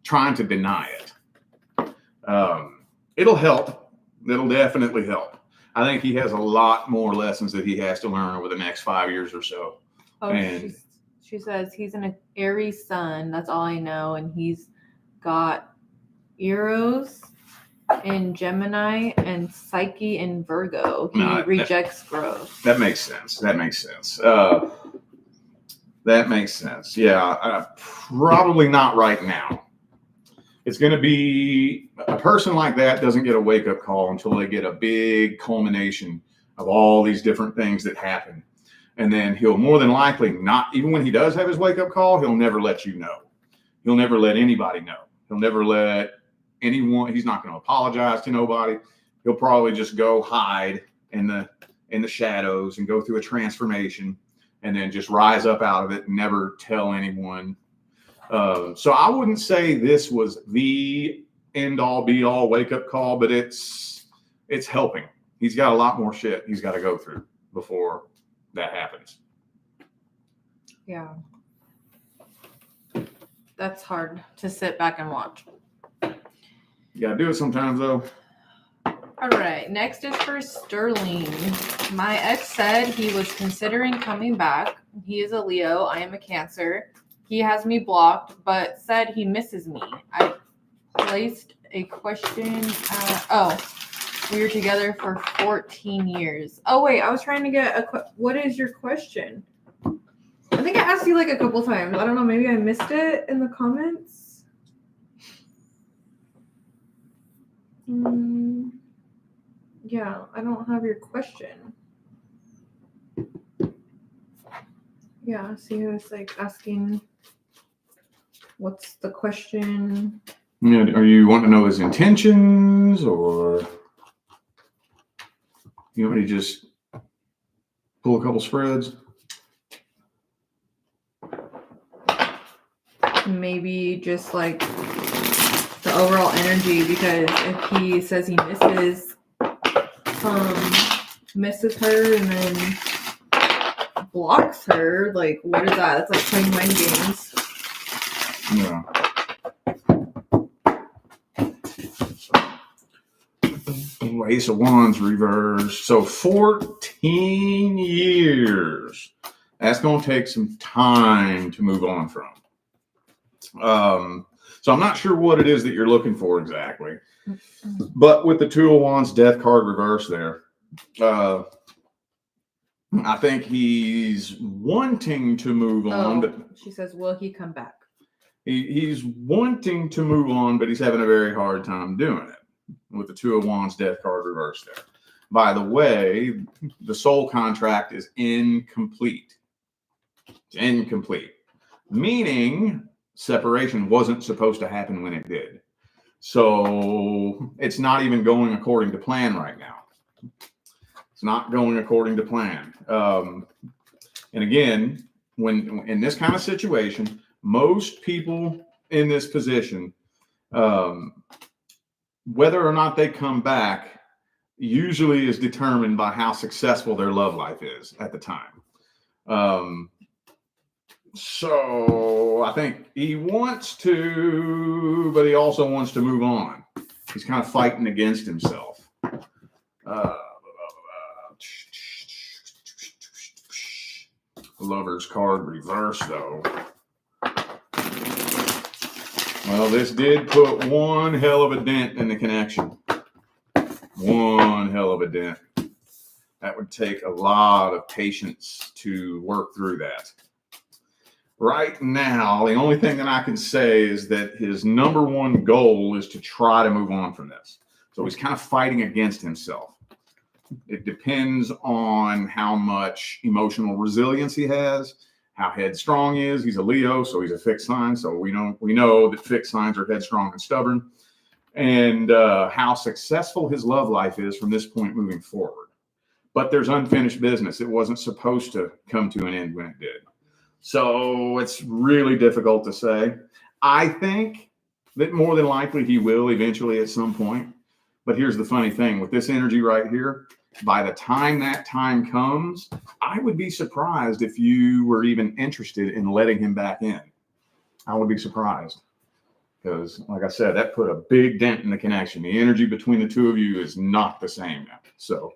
trying to deny it. It'll help. It'll definitely help. I think he has a lot more lessons that he has to learn over the next 5 years or so. Oh, And she says he's an Aries sun. That's all I know, and he's got Eros in Gemini and Psyche in Virgo. He rejects growth. That makes sense. That makes sense. Yeah, probably not right now. It's going to be a person like that doesn't get a wake-up call until they get a big culmination of all these different things that happen. And then he'll more than likely not, even when he does have his wake-up call, he'll never let you know. He'll never let anybody know. He'll never let anyone. He's not going to apologize to nobody. He'll probably just go hide in the shadows and go through a transformation and then just rise up out of it and never tell anyone. So I wouldn't say this was the end all be all wake up call, but it's helping. He's got a lot more shit he's got to go through before that happens. Yeah. That's hard to sit back and watch. You got to do it sometimes though. All right. Next is for Sterling. My ex said he was considering coming back. He is a Leo. I am a Cancer. He has me blocked, but said he misses me. I placed a question. We were together for 14 years. Oh, wait. I was trying to get what is your question? I think I asked you like a couple times. I don't know. Maybe I missed it in the comments. Yeah, I don't have your question. Yeah, see, I was like asking, what's the question? Yeah, are you wanting to know his intentions, or you want me to just pull a couple spreads? Maybe just like the overall energy, because if he says he misses her and then blocks her, like what is that? That's like playing mind games. Yeah. Ace of Wands reversed. So 14 years. That's going to take some time to move on from. So I'm not sure what it is that you're looking for exactly. But with the Two of Wands death card reverse there, I think he's wanting to move on. But she says, will he come back? He's wanting to move on, but he's having a very hard time doing it with the Two of Wands death card reverse there. By the way, the soul contract is incomplete. It's incomplete, meaning separation wasn't supposed to happen when it did. So it's not even going according to plan right now. It's not going according to plan. And again, when in this kind of situation, most people in this position, whether or not they come back, usually is determined by how successful their love life is at the time. So I think he wants to, but he also wants to move on. He's kind of fighting against himself. Lover's card reverse, though. Well, this did put one hell of a dent in the connection. One hell of a dent. That would take a lot of patience to work through that. Right now, the only thing that I can say is that his number one goal is to try to move on from this. So he's kind of fighting against himself. It depends on how much emotional resilience he has, how headstrong he is. He's a Leo, so he's a fixed sign. So we know that fixed signs are headstrong and stubborn. And how successful his love life is from this point moving forward. But there's unfinished business. It wasn't supposed to come to an end when it did. So it's really difficult to say. I think that more than likely he will eventually at some point. But here's the funny thing with this energy right here. By the time that time comes, I would be surprised if you were even interested in letting him back in. I would be surprised. Because, like I said, that put a big dent in the connection. The energy between the two of you is not the same now. So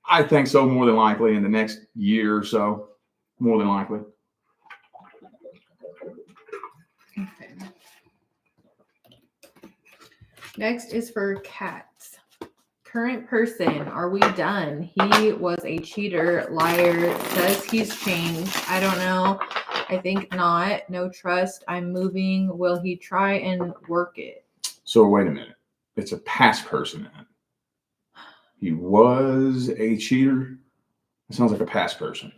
I think so, more than likely in the next year or so, more than likely. Okay. Next is for cats. Current person, are we done? He was a cheater, liar, says he's changed. I don't know. I think not. No trust. I'm moving. Will he try and work it? So wait a minute. It's a past person then. He was a cheater. It sounds like a past person.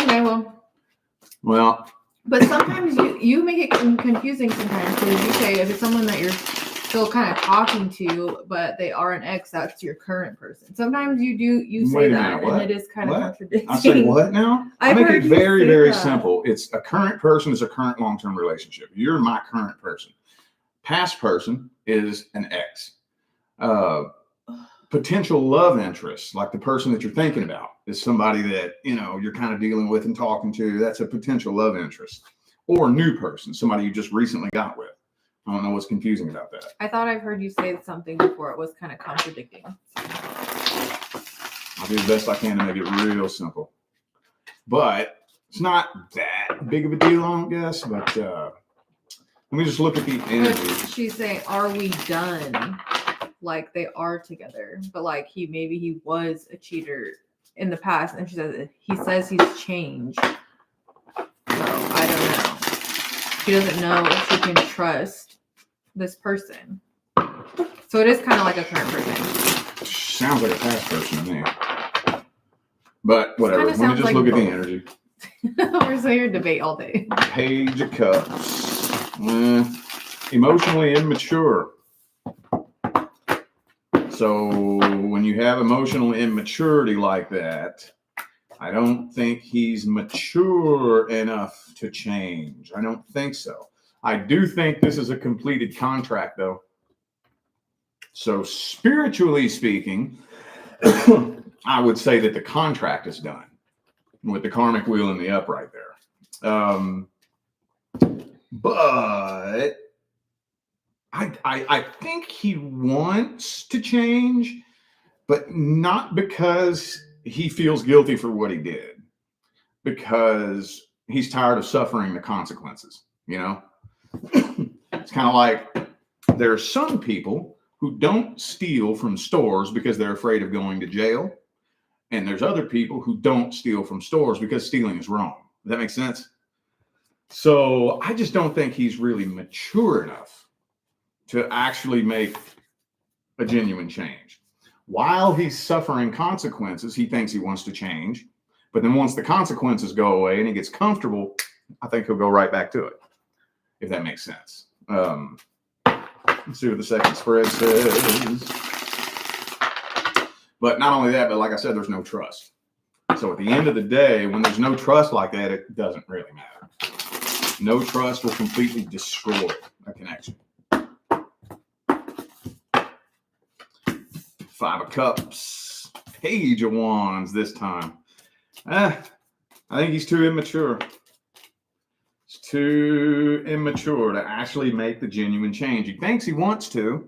Okay, well. But sometimes you make it confusing sometimes because you say if it's someone that you're still kind of talking to, but they are an ex, that's your current person. Sometimes you say that, and it is kind of contradicting. I say what now? I make it very, very simple. It's a current person is a current long-term relationship. You're my current person. Past person is an ex. Potential love interest, like the person that you're thinking about, is somebody that you're kind of dealing with and talking to. That's a potential love interest. Or a new person, somebody you just recently got with. I don't know what's confusing about that. I thought I've heard you say something before. It was kind of contradicting. I'll do the best I can to make it real simple. But it's not that big of a deal, I guess. But let me just look at the energy. She's saying, are we done? Like they are together. But like maybe he was a cheater in the past. And he says he's changed. So I don't know. She doesn't know if she can trust this person. So it is kind of like a current person. Sounds like a past person to me. But whatever. Let me just look at the energy. We're sitting here and debate all day. Page of Cups. Emotionally immature. So when you have emotional immaturity like that, I don't think he's mature enough to change. I don't think so. I do think this is a completed contract, though. So spiritually speaking, I would say that the contract is done with the karmic wheel in the upright there. But I think he wants to change, but not because he feels guilty for what he did, because he's tired of suffering the consequences. It's kind of like there are some people who don't steal from stores because they're afraid of going to jail. And there's other people who don't steal from stores because stealing is wrong. Does that make sense? So I just don't think he's really mature enough to actually make a genuine change. While he's suffering consequences, he thinks he wants to change, But then once the consequences go away and he gets comfortable, I think he'll go right back to it, if that makes sense. Let's see what the second spread says. But not only that, but like I said, there's no trust. So at the end of the day, when there's no trust like that, it doesn't really matter. No trust will completely destroy a connection. 5 of Cups, Page of Wands this time. I think he's too immature. He's too immature to actually make the genuine change. He thinks he wants to,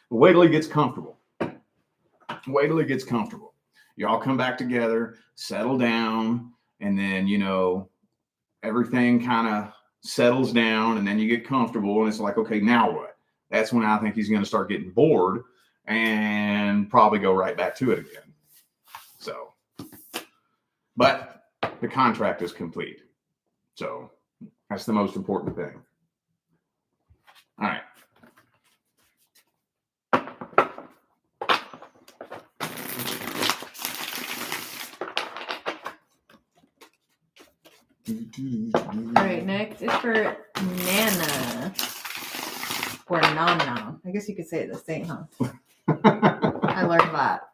but wait till he gets comfortable. Wait till he gets comfortable. Y'all come back together, settle down, and then, you know, everything kind of settles down, and then you get comfortable, and it's like, okay, now what? That's when I think he's going to start getting bored and probably go right back to it again. So, but the contract is complete. So that's the most important thing. All right. All right, next is for Nana. Or Nana. I guess you could say it the same, huh? I learned that.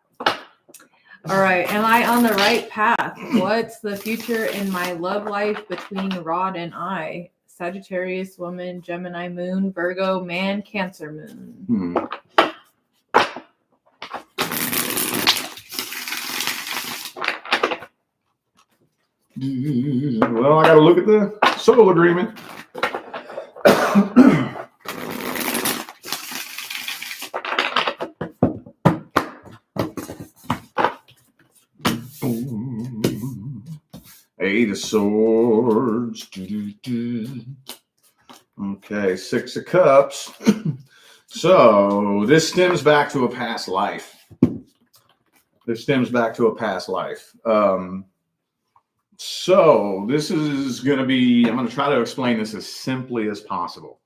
All right, am I on the right path? What's the future in my love life between Rod and I? Sagittarius woman, Gemini moon, Virgo man, Cancer moon. Well, I got to look at the soul agreement. Eight of Swords. Okay, 6 of Cups. So this stems back to a past life. So this is going to be, I'm going to try to explain this as simply as possible.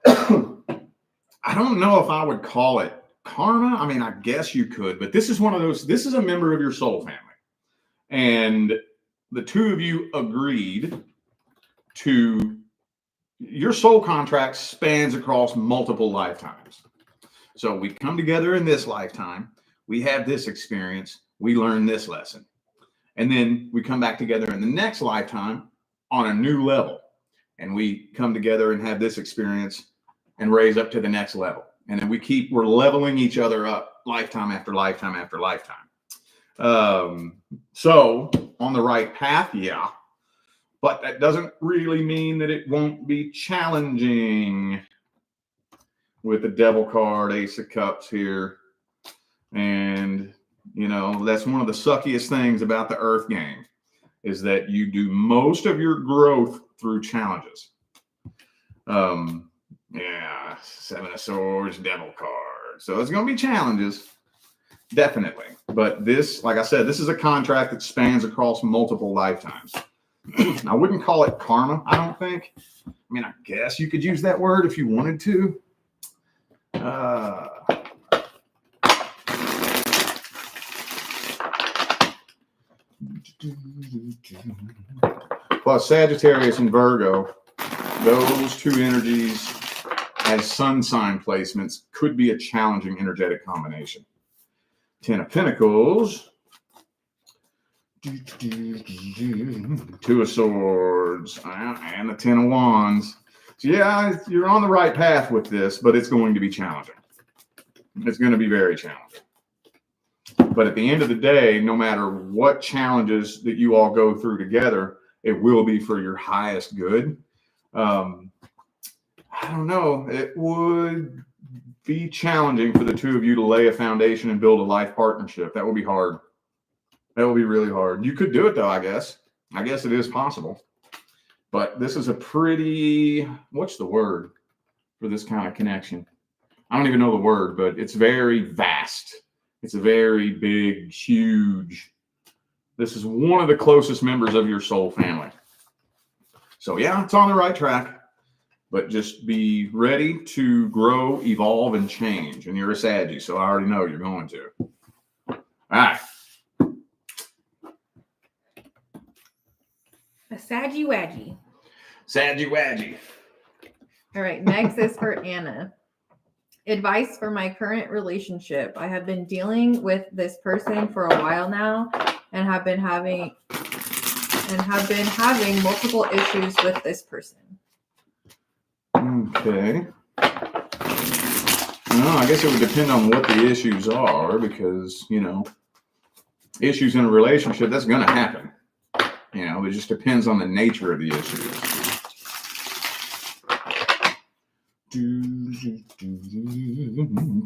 I don't know if I would call it karma. I mean, I guess you could, but this is one of those, this is a member of your soul family. And the two of you agreed to, your soul contract spans across multiple lifetimes. So we come together in this lifetime, we have this experience, we learn this lesson. And then we come back together in the next lifetime on a new level. And we come together and have this experience and raise up to the next level. And then we're leveling each other up lifetime after lifetime after lifetime. So on the right path, yeah. But that doesn't really mean that it won't be challenging with the Devil card, Ace of Cups here. And, you know, that's one of the suckiest things about the Earth game is that you do most of your growth through challenges. Yeah, 7 of Swords, Devil card. So it's going to be challenges, definitely. But this, like I said, this is a contract that spans across multiple lifetimes. I wouldn't call it karma, I don't think. I mean, I guess you could use that word if you wanted to. Plus Sagittarius and Virgo, those two energies as sun sign placements could be a challenging energetic combination. 10 of Pentacles, 2 of Swords, and the 10 of Wands. So yeah, you're on the right path with this, but it's going to be challenging. It's going to be very challenging. But at the end of the day, no matter what challenges that you all go through together, it will be for your highest good. I don't know. It would be challenging for the two of you to lay a foundation and build a life partnership. That would be hard. That would be really hard. You could do it though, I guess. I guess it is possible. But this is a pretty, what's the word for this kind of connection? I don't even know the word, but it's very vast. It's a very big, huge. This is one of the closest members of your soul family. So yeah, it's on the right track. But just be ready to grow, evolve, and change. And you're a Saggy, so I already know you're going to. All right. A saggy waggy. Sadgy wadgy. All right, next is for Anna. Advice for my current relationship. I have been dealing with this person for a while now and have been having multiple issues with this person. Okay. Well, I guess it would depend on what the issues are because, issues in a relationship, that's going to happen. It just depends on the nature of the issues.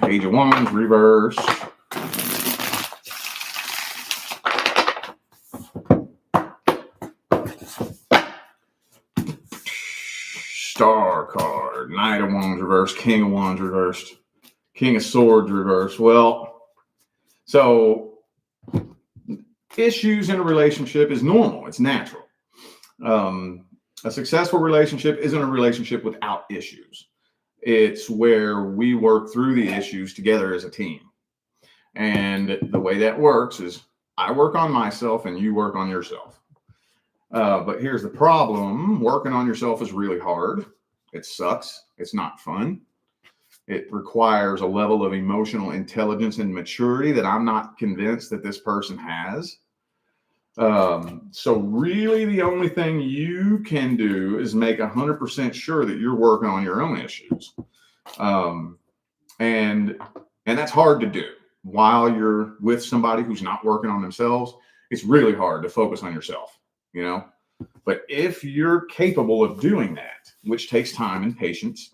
Page of Wands, reverse. Star card, Knight of Wands reversed, King of Wands reversed, King of Swords reversed. Well, so issues in a relationship is normal. It's natural. A successful relationship isn't a relationship without issues. It's where we work through the issues together as a team. And the way that works is I work on myself and you work on yourself. But here's the problem. Working on yourself is really hard. It sucks. It's not fun. It requires a level of emotional intelligence and maturity that I'm not convinced that this person has. So really the only thing you can do is make 100% sure that you're working on your own issues. And that's hard to do while you're with somebody who's not working on themselves. It's really hard to focus on yourself, but if you're capable of doing that, which takes time and patience,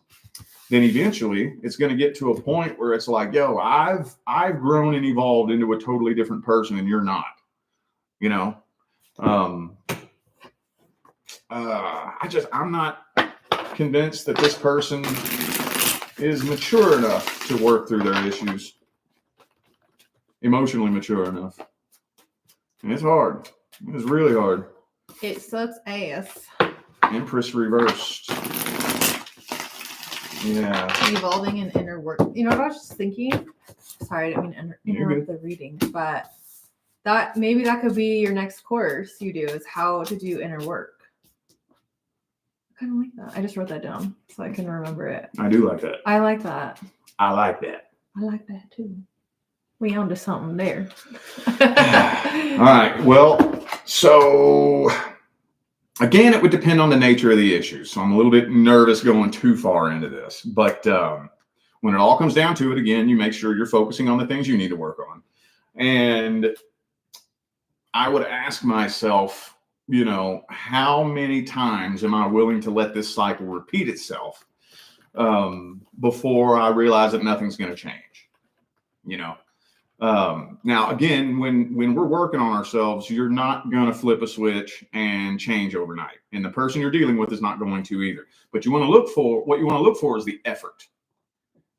then eventually it's going to get to a point where it's like, yo, I've grown and evolved into a totally different person and you're not. I'm not convinced that this person is mature enough to work through their issues, emotionally mature enough. And it's hard. It's really hard. It sucks ass. Empress reversed. Yeah. Evolving in inner work. You know what I was just thinking? Sorry, I didn't mean to interrupt the reading, but that could be your next course you do is how to do inner work. I kind of like that. I just wrote that down so I can remember it. I do like that. I like that. I like that. I like that too. We onto something there. All right. Well, so again, it would depend on the nature of the issue. So I'm a little bit nervous going too far into this. But when it all comes down to it, again, you make sure you're focusing on the things you need to work on. And I would ask myself, how many times am I willing to let this cycle repeat itself before I realize that nothing's going to change? Now, again, when we're working on ourselves, you're not going to flip a switch and change overnight. And the person you're dealing with is not going to either. But what you want to look for is the effort.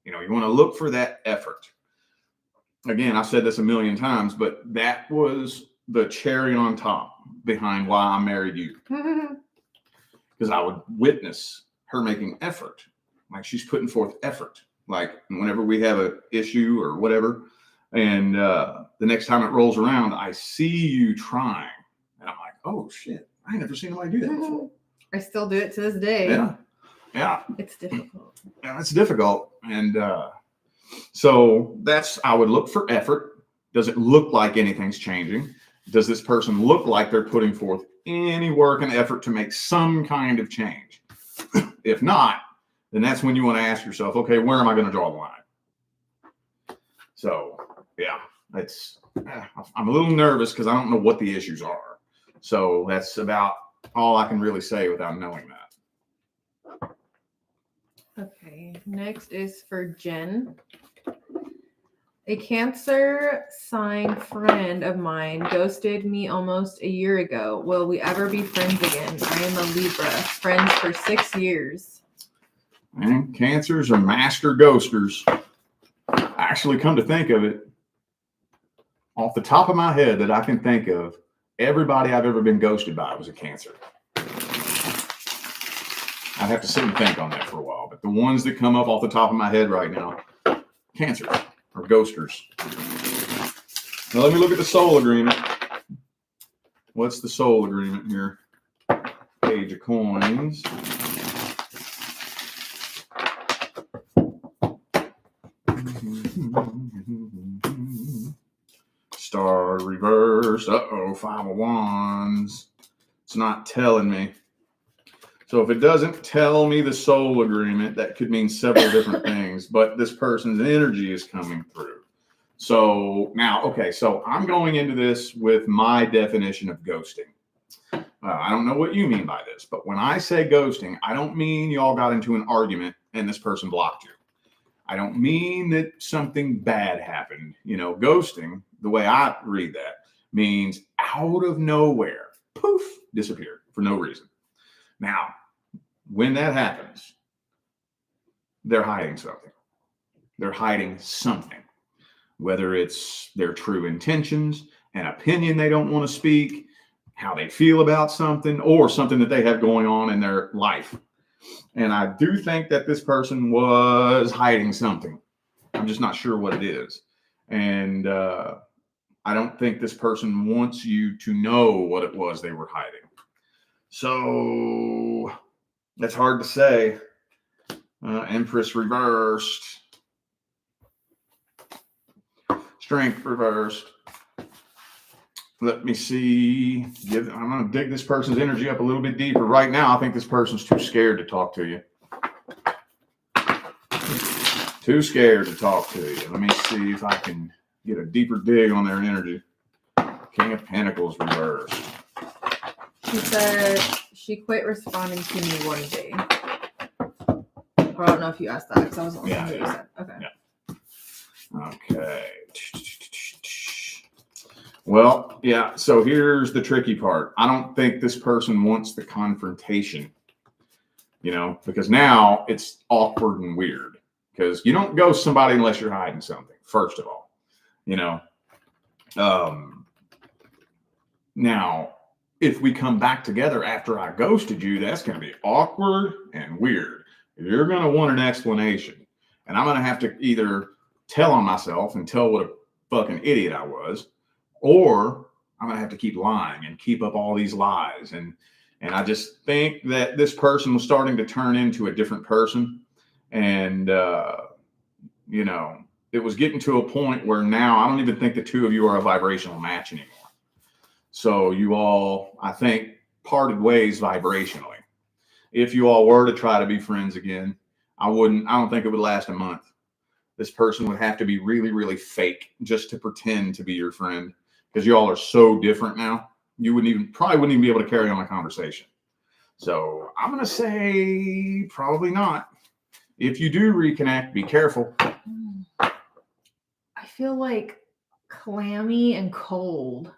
You want to look for that effort. Again, I've said this a million times, but that was the cherry on top behind why I married you. Because I would witness her making effort. Like she's putting forth effort. Like whenever we have an issue or whatever, and the next time it rolls around, I see you trying. And I'm like, oh shit, I ain't never seen anybody do that before. I still do it to this day. Yeah. It's difficult. Yeah, it's difficult. And so I would look for effort. Does it look like anything's changing? Does this person look like they're putting forth any work and effort to make some kind of change? If not, then that's when you want to ask yourself, okay, where am I going to draw the line? So, yeah, I'm a little nervous because I don't know what the issues are. So that's about all I can really say without knowing that. Okay, next is for Jen. A Cancer sign friend of mine ghosted me almost a year ago. Will we ever be friends again? I am a Libra, friends for 6 years. And Cancers are master ghosters. Actually, come to think of it, off the top of my head that I can think of, everybody I've ever been ghosted by was a Cancer. I'd have to sit and think on that for a while, but the ones that come up off the top of my head right now, Cancers. Or ghosters. Now let me look at the soul agreement. What's the soul agreement here? Page of Coins. Star reversed. Uh-oh, 5 of Wands. It's not telling me. So if it doesn't tell me the soul agreement, that could mean several different things, but this person's energy is coming through. So now, okay, so I'm going into this with my definition of ghosting. I don't know what you mean by this, but when I say ghosting, I don't mean y'all got into an argument and this person blocked you. I don't mean that something bad happened. You know, ghosting, the way I read that, means out of nowhere, poof, disappeared for no reason. Now, when that happens, they're hiding something. They're hiding something, whether it's their true intentions, an opinion they don't want to speak, how they feel about something, or something that they have going on in their life. And I do think that this person was hiding something. I'm just not sure what it is. And I don't think this person wants you to know what it was they were hiding. So that's hard to say. Empress reversed. Strength reversed. Let me see. I'm going to dig this person's energy up a little bit deeper. Right now, I think this person's too scared to talk to you. Too scared to talk to you. Let me see if I can get a deeper dig on their energy. King of Pentacles reversed. She said she quit responding to me one day. I don't know if you asked that because I wasn't listening to what you said. Okay. Yeah. Okay. Well, yeah. So here's the tricky part. I don't think this person wants the confrontation, you know, because now it's awkward and weird because you don't ghost somebody unless you're hiding something, first of all, you know. Now, if we come back together after I ghosted you, that's going to be awkward and weird. You're going to want an explanation. And I'm going to have to either tell on myself and tell what a fucking idiot I was, or I'm going to have to keep lying and keep up all these lies. And I just think that this person was starting to turn into a different person. And, you know, it was getting to a point where now I don't even think the two of you are a vibrational match anymore. So you all, I think, parted ways vibrationally. If you all were to try to be friends again, I don't think it would last a month. This person would have to be really, really fake just to pretend to be your friend because you all are so different now. You probably wouldn't even be able to carry on a conversation. So I'm going to say probably not. If you do reconnect, be careful. I feel like clammy and cold.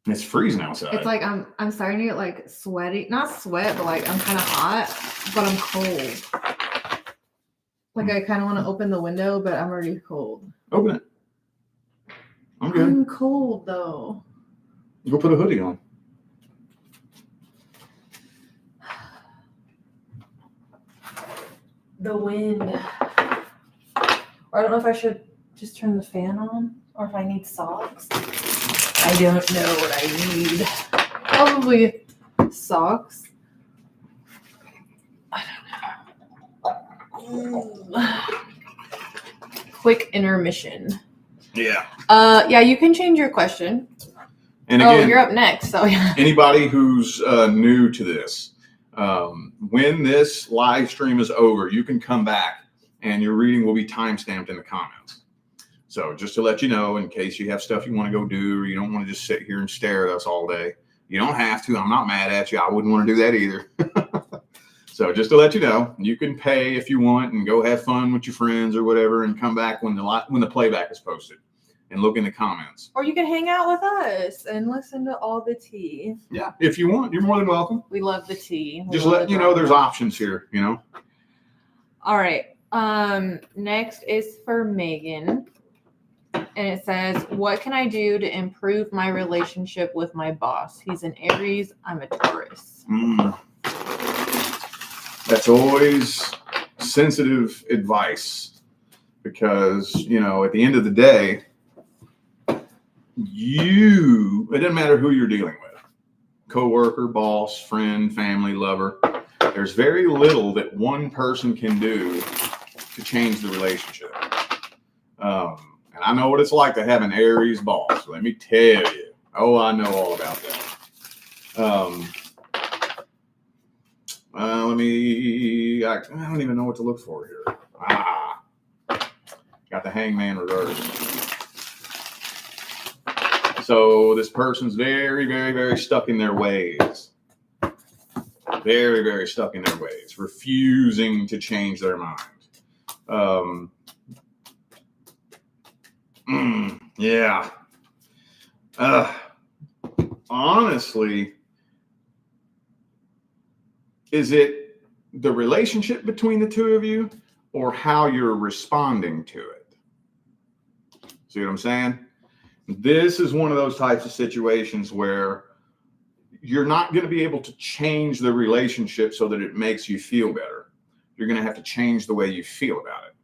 It's freezing outside. It's like I'm starting to get like sweaty. Not sweat, but like I'm kind of hot, but I'm cold. Like I kind of want to open the window, but I'm already cold. Open it. I'm good. I'm cold though. Go put a hoodie on. The wind. Or I don't know if I should just turn the fan on or if I need socks. I don't know what I need. Probably socks. I don't know. Quick intermission. Yeah. Yeah, you can change your question. And again, you're up next. So yeah. Anybody who's new to this, when this live stream is over, you can come back and your reading will be timestamped in the comments. So just to let you know, in case you have stuff you want to go do or you don't want to just sit here and stare at us all day, you don't have to. I'm not mad at you. I wouldn't want to do that either. So just to let you know, you can pay if you want and go have fun with your friends or whatever and come back when the playback is posted and look in the comments. Or you can hang out with us and listen to all the tea. Yeah, if you want, you're more than welcome. We love the tea. Just let you know there's options here, you know. All right. Next is for Megan. And it says, what can I do to improve my relationship with my boss? He's an Aries. I'm a Taurus. That's always sensitive advice because, you know, at the end of the day, it doesn't matter who you're dealing with. coworker, boss, friend, family, lover. There's very little that one person can do to change the relationship. And I know what it's like to have an Aries boss. Let me tell you. Oh, I know all about that. I don't even know what to look for here. Got the Hangman reversed. So this person's very, very, very stuck in their ways. Very, very stuck in their ways, refusing to change their mind. Yeah. Honestly, is it the relationship between the two of you or how you're responding to it? See what I'm saying? This is one of those types of situations where you're not going to be able to change the relationship so that it makes you feel better. You're going to have to change the way you feel about it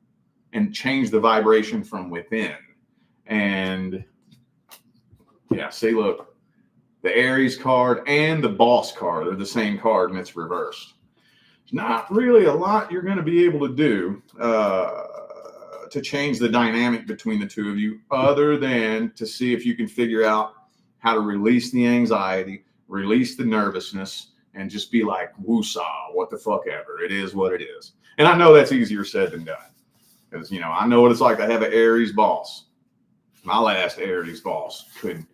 and change the vibration from within. And yeah, see, look, the Aries card and the Boss card are the same card and it's reversed. There's not really a lot you're going to be able to do to change the dynamic between the two of you other than to see if you can figure out how to release the anxiety, release the nervousness, and just be like, woosah, what the fuck ever. It is what it is. And I know that's easier said than done. Because, you know, I know what it's like to have an Aries boss. My last Aries boss could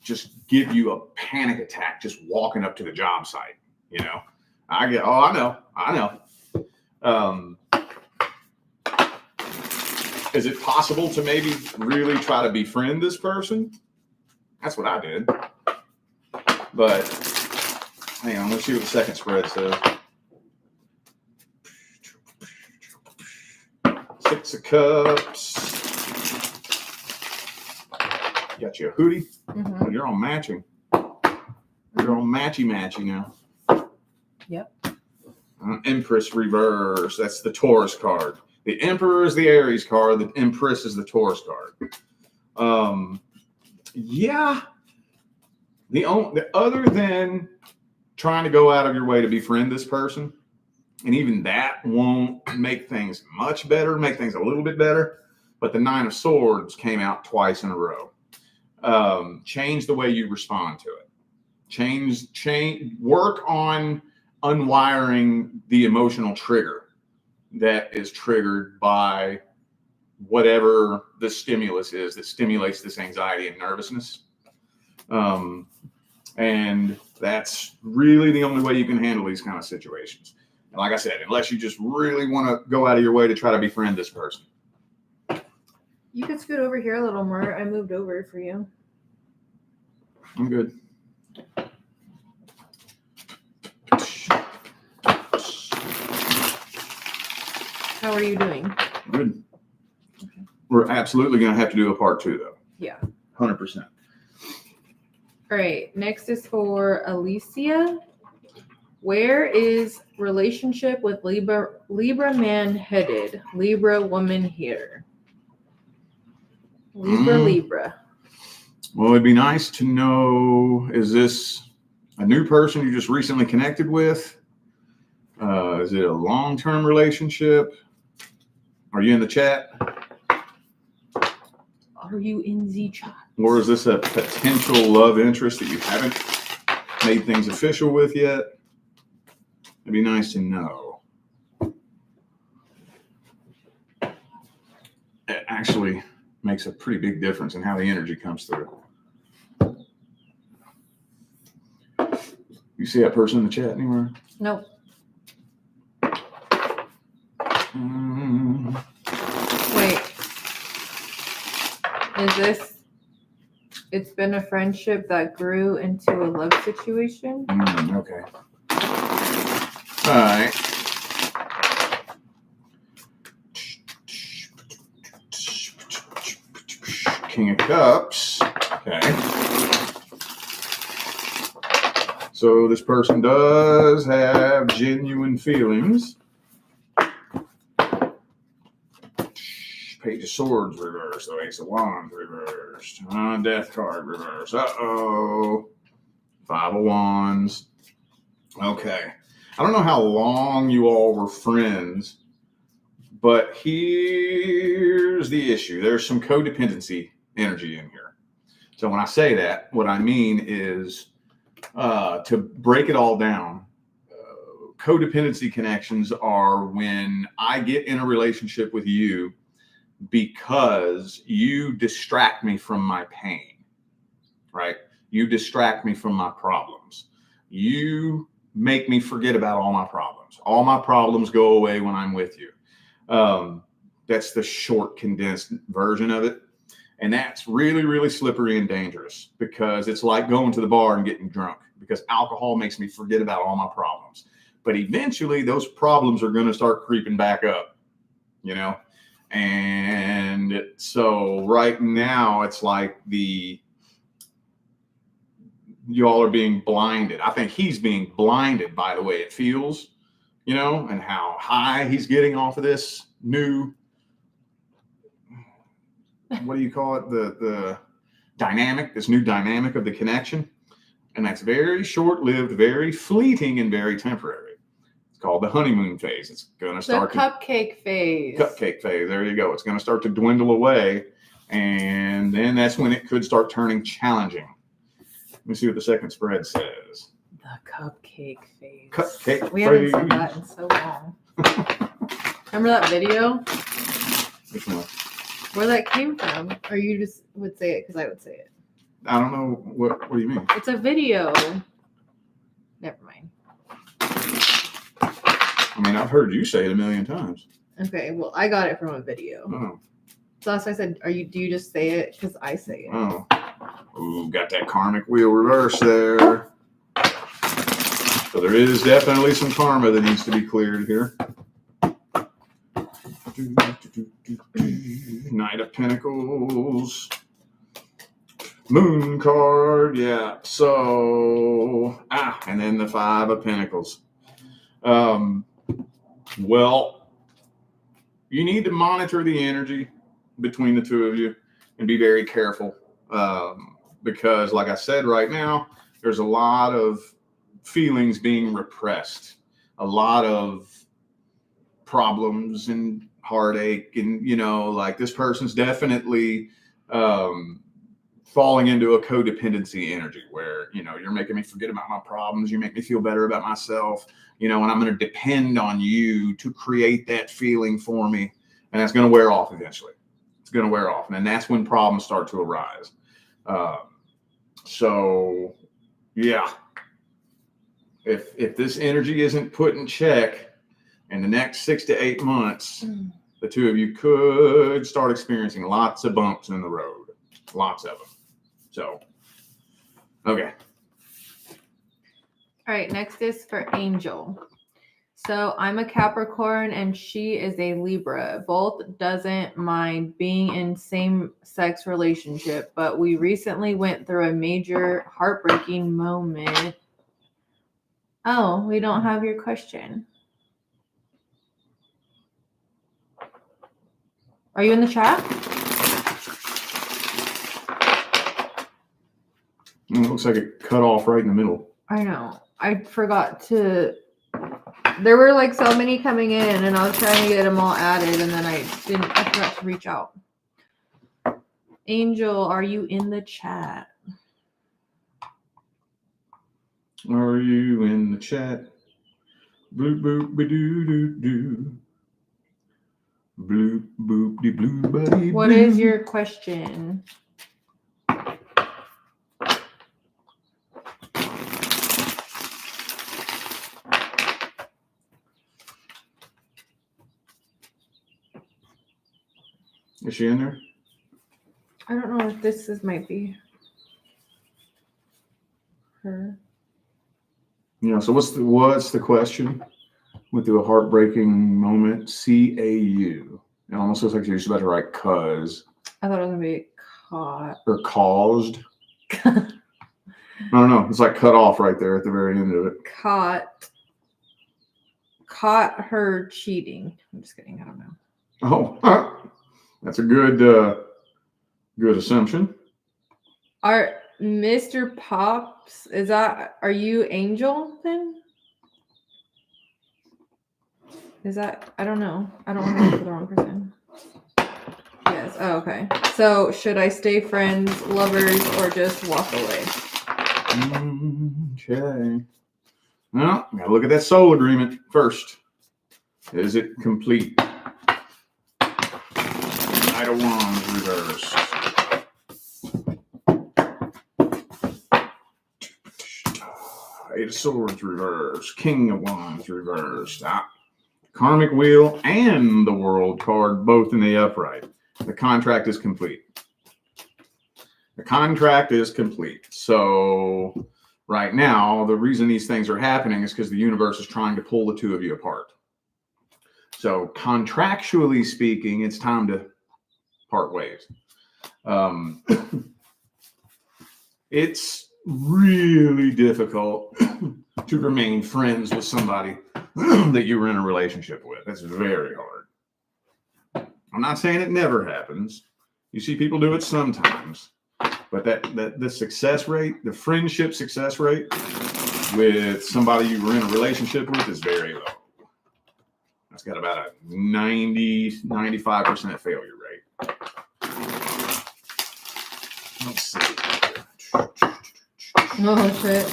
just give you a panic attack just walking up to the job site. You know, I know. Is it possible to maybe really try to befriend this person? That's what I did. But hang on, let's see what the second spread says. 6 of Cups. Got you a hoodie. Mm-hmm. You're all matching. You're all matchy now. Yep. Empress reverse. That's the Taurus card. The Emperor is the Aries card. The Empress is the Taurus card. Yeah. The other than trying to go out of your way to befriend this person, and even that won't make things much better, make things a little bit better. But the 9 of Swords came out twice in a row. Change the way you respond to it. Work on unwiring the emotional trigger that is triggered by whatever the stimulus is that stimulates this anxiety and nervousness. And that's really the only way you can handle these kind of situations. And like I said, unless you just really want to go out of your way to try to befriend this person. You could scoot over here a little more. I moved over for you. I'm good. How are you doing? Good. Okay. We're absolutely going to have to do a part 2, though. Yeah. 100%. All right. Next is for Alysia. Where is relationship with Libra man headed? Libra woman here. Libra. Well, it'd be nice to know, is this a new person you just recently connected with? Is it a long-term relationship? Are you in the chat? Are you in the chat? Or is this a potential love interest that you haven't made things official with yet? It'd be nice to know. It actually makes a pretty big difference in how the energy comes through. You see that person in the chat anywhere? Nope. Wait. Is this? It's been a friendship that grew into a love situation? Okay. All right. King of Cups. Okay. So this person does have genuine feelings. Page of Swords reversed. The Ace of Wands reversed. Death card reversed. Uh-oh. Five of Wands. Okay. I don't know how long you all were friends, but here's the issue. There's some codependency energy in here. So when I say that, what I mean is to break it all down. Codependency connections are when I get in a relationship with you because you distract me from my pain, right? You distract me from my problems. You make me forget about all my problems. All my problems go away when I'm with you. That's the short, condensed version of it. And that's really, really slippery and dangerous because it's like going to the bar and getting drunk because alcohol makes me forget about all my problems. But eventually those problems are going to start creeping back up, you know? And so right now it's like y'all are being blinded. I think he's being blinded by the way it feels, you know, and how high he's getting off of this new, what do you call it? The dynamic, this new dynamic of the connection. And that's very short-lived, very fleeting, and very temporary. It's called the honeymoon phase. It's going to start the cupcake phase. Cupcake phase. There you go. It's going to start to dwindle away. And then that's when it could start turning challenging. Let me see what the second spread says. The cupcake phase. Cupcake we phase. haven't said that in so long. Remember that video? Which one? Where that came from? Or you just would say it because I would say it? I don't know. What do you mean? It's a video. Never mind. I mean, I've heard you say it a million times. Okay, well, I got it from a video. Oh. So that's why I said, do you just say it because I say it? Oh. Ooh, got that karmic wheel reverse there. So there is definitely some karma that needs to be cleared here. Knight of Pentacles. Moon card, yeah. So, and then the Five of Pentacles. Well, you need to monitor the energy between the two of you and be very careful. Because like I said, right now, there's a lot of feelings being repressed, a lot of problems and heartache. And, you know, like this person's definitely falling into a codependency energy where, you know, you're making me forget about my problems. You make me feel better about myself, you know, and I'm going to depend on you to create that feeling for me. And that's going to wear off eventually. It's going to wear off. And then that's when problems start to arise. So yeah, if this energy isn't put in check in the next 6 to 8 months, the two of you could start experiencing lots of bumps in the road, lots of them. So, okay. All right, next is for Angel. So I'm a Capricorn and she is a Libra. Both doesn't mind being in same-sex relationship, but we recently went through a major heartbreaking moment. Oh, we don't have your question. Are you in the chat? It looks like it cut off right in the middle. I know. I forgot to. There were like so many coming in, and I was trying to get them all added, and then I forgot to reach out. Angel, are you in the chat? Are you in the chat? Bloop boop ba doo doo doo. Bloop boop de blue buddy. What is your question? Is she in there? I don't know if this might be her. Yeah. So what's the question? Went through a heartbreaking moment. CAU. It almost looks like you're just about to write cause. I thought it was gonna be caught. Or caused. I don't know. It's like cut off right there at the very end of it. Caught her cheating. I'm just kidding. I don't know. Oh, that's a good assumption. Mr. Pops, are you Angel then? I don't know. I don't want to look for the wrong person. Yes. Oh, okay. So should I stay friends, lovers, or just walk away? Okay. Well, gotta look at that soul agreement first. Is it complete? Knight of Wands reversed. Eight of Swords reversed. King of Wands reversed. Karmic Wheel and the World card both in the upright. The contract is complete. The contract is complete. So right now, the reason these things are happening is because the universe is trying to pull the two of you apart. So contractually speaking, it's time to part ways. It's really difficult to remain friends with somebody that you were in a relationship with. It's very hard. I'm not saying it never happens. You see people do it sometimes. But the success rate, the friendship success rate with somebody you were in a relationship with is very low. That's got about a 95% failure rate. Let's see. Oh, shit.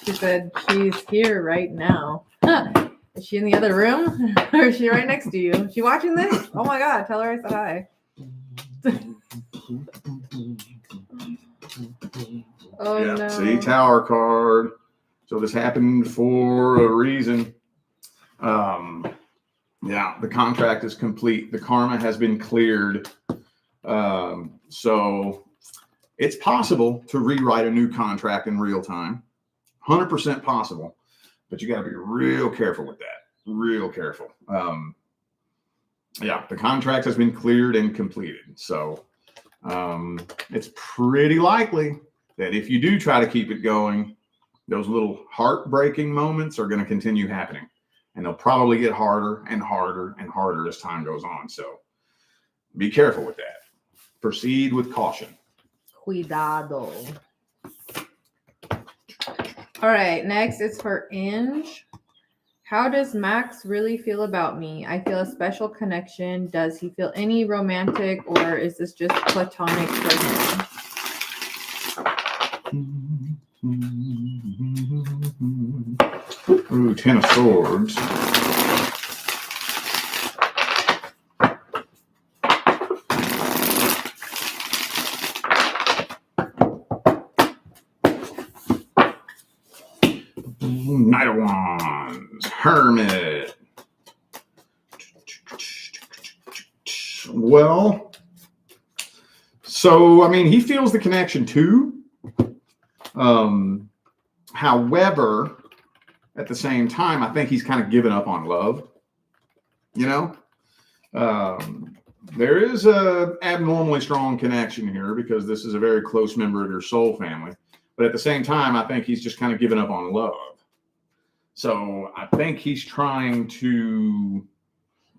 She said she's here right now. Is she in the other room? Or is she right next to you? Is she watching this? Oh my God, tell her I said hi. Oh, yeah, no. see, Tower card. So this happened for a reason. Yeah, the contract is complete. The karma has been cleared. So it's possible to rewrite a new contract in real time. 100% possible. But you got to be real careful with that. Real careful. Yeah, the contract has been cleared and completed. So it's pretty likely that if you do try to keep it going, those little heartbreaking moments are going to continue happening. And they'll probably get harder and harder and harder as time goes on. So be careful with that. Proceed with caution. Cuidado. All right, next is for Ange. How does Max really feel about me? I feel a special connection. Does he feel any romantic, or is this just platonic for him? Ooh, 10 of Swords. Knight of Wands. Hermit. Well, so, I mean, he feels the connection too. However, at the same time, I think he's kind of given up on love. You know, there is a abnormally strong connection here because this is a very close member of your soul family. But at the same time, I think he's just kind of given up on love. So I think he's trying to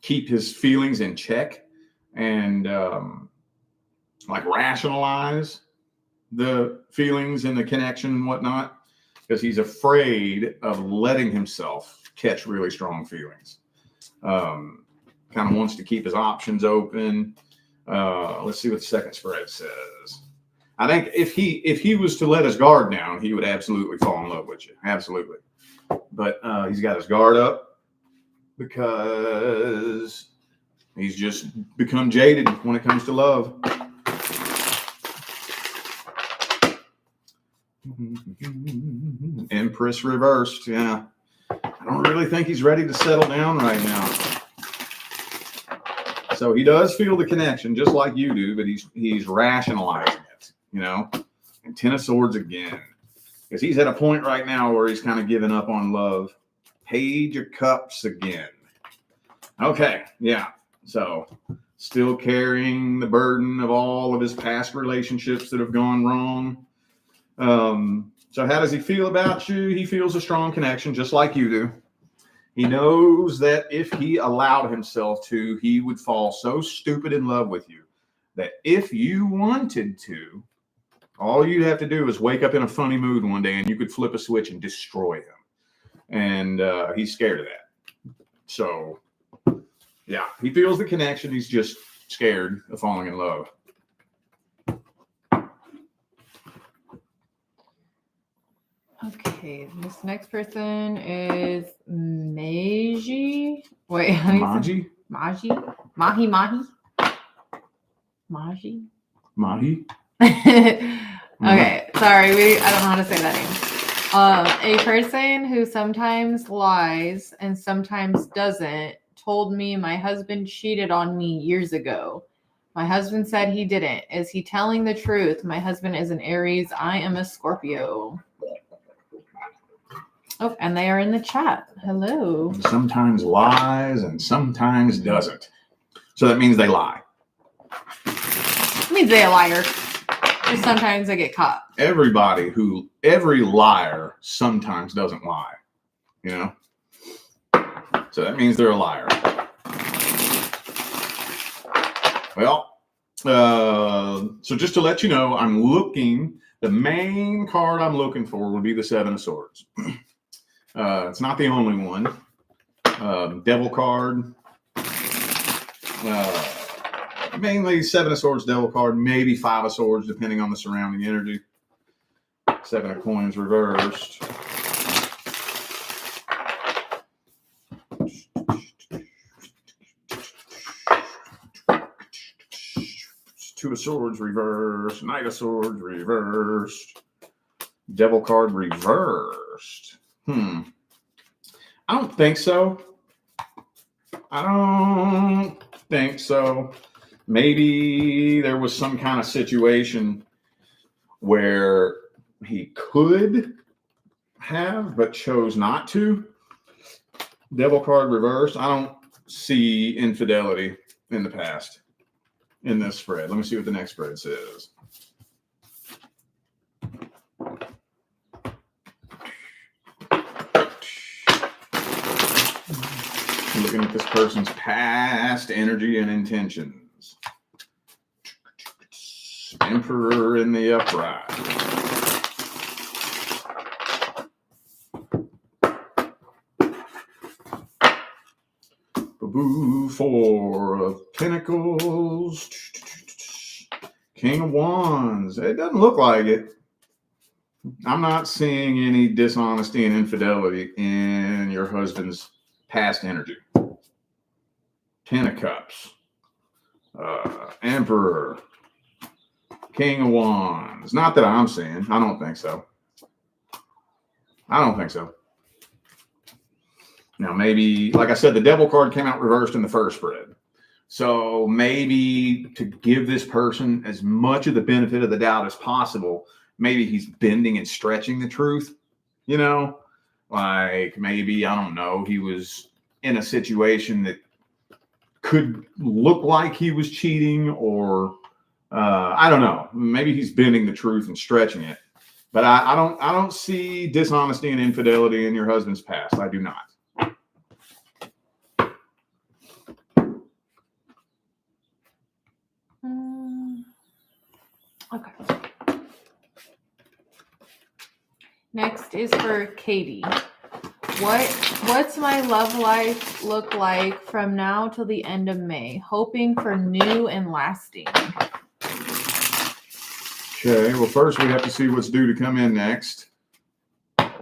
keep his feelings in check and like rationalize the feelings and the connection and whatnot, because he's afraid of letting himself catch really strong feelings. Kind of wants to keep his options open. Let's see what the second spread says. I think if he was to let his guard down, he would absolutely fall in love with you. Absolutely. But he's got his guard up because he's just become jaded when it comes to love. Empress reversed. Yeah. I don't really think he's ready to settle down right now. So he does feel the connection just like you do, but he's rationalizing it, you know. And 10 of Swords again. Because he's at a point right now where he's kind of given up on love. Page of Cups again. Okay, yeah. So still carrying the burden of all of his past relationships that have gone wrong. So how does he feel about you? He feels a strong connection, just like you do. He knows that if he allowed himself to, he would fall so stupid in love with you that if you wanted to, All you'd have to do is wake up in a funny mood one day and you could flip a switch and destroy him. And he's scared of that. So, yeah, he feels the connection. He's just scared of falling in love. Okay, this next person is Maji. Wait, Maji? Maji? Mahi? Maji? Maji? Okay, sorry, I don't know how to say that name. A person who sometimes lies and sometimes doesn't told me my husband cheated on me years ago. My husband said he didn't. Is he telling the truth? My husband is an Aries. I am a Scorpio. Oh, and they are in the chat. Hello. Sometimes lies and sometimes doesn't. So that means they lie. It means they're a liar. And sometimes they get caught. Every liar sometimes doesn't lie. You know? So that means they're a liar. Well, so just to let you know, the main card I'm looking for would be the Seven of Swords. It's not the only one. Devil card. Mainly Seven of Swords, Devil card, maybe Five of Swords, depending on the surrounding energy. Seven of Coins reversed. Two of Swords reversed. Knight of Swords reversed. Devil card reversed. I don't think so. Maybe there was some kind of situation where he could have, but chose not to. Devil card reversed. I don't see infidelity in the past in this spread. Let me see what the next spread says. Looking at this person's past energy and intentions. Emperor in the upright. Boo, Four of Pentacles. King of Wands. It doesn't look like it. I'm not seeing any dishonesty and infidelity in your husband's past energy. Ten of Cups. Emperor. King of Wands. Not that I'm seeing. I don't think so. Now, maybe, like I said, the Devil card came out reversed in the first spread. So maybe to give this person as much of the benefit of the doubt as possible, maybe he's bending and stretching the truth. You know, like maybe, I don't know, he was in a situation that could look like he was cheating, or I don't know. Maybe he's bending the truth and stretching it. But I don't see dishonesty and infidelity in your husband's past. I do not. Okay. Next is for Katie. What's my love life look like from now till the end of May? Hoping for new and lasting. Okay, well, first we have to see what's due to come in next. And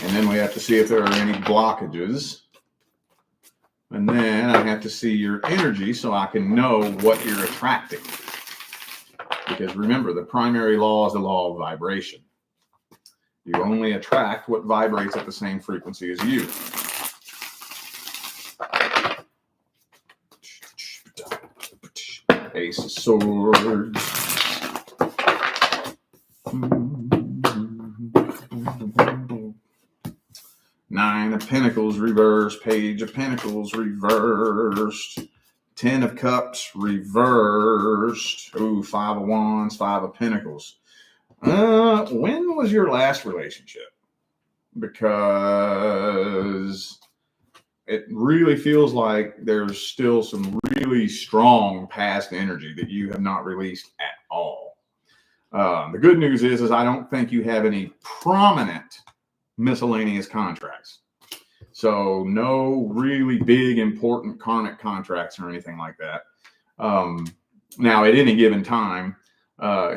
then we have to see if there are any blockages. And then I have to see your energy so I can know what you're attracting. Because remember, the primary law is the law of vibration. You only attract what vibrates at the same frequency as you. Ace of Swords. Nine of Pentacles reversed. Page of Pentacles reversed. Ten of Cups reversed. Ooh, Five of Wands, Five of Pentacles. When was your last relationship? Because it really feels like there's still some really strong past energy that you have not released at all. The good news is I don't think you have any prominent miscellaneous contracts. So no really big, important karmic contracts or anything like that. Now, at any given time,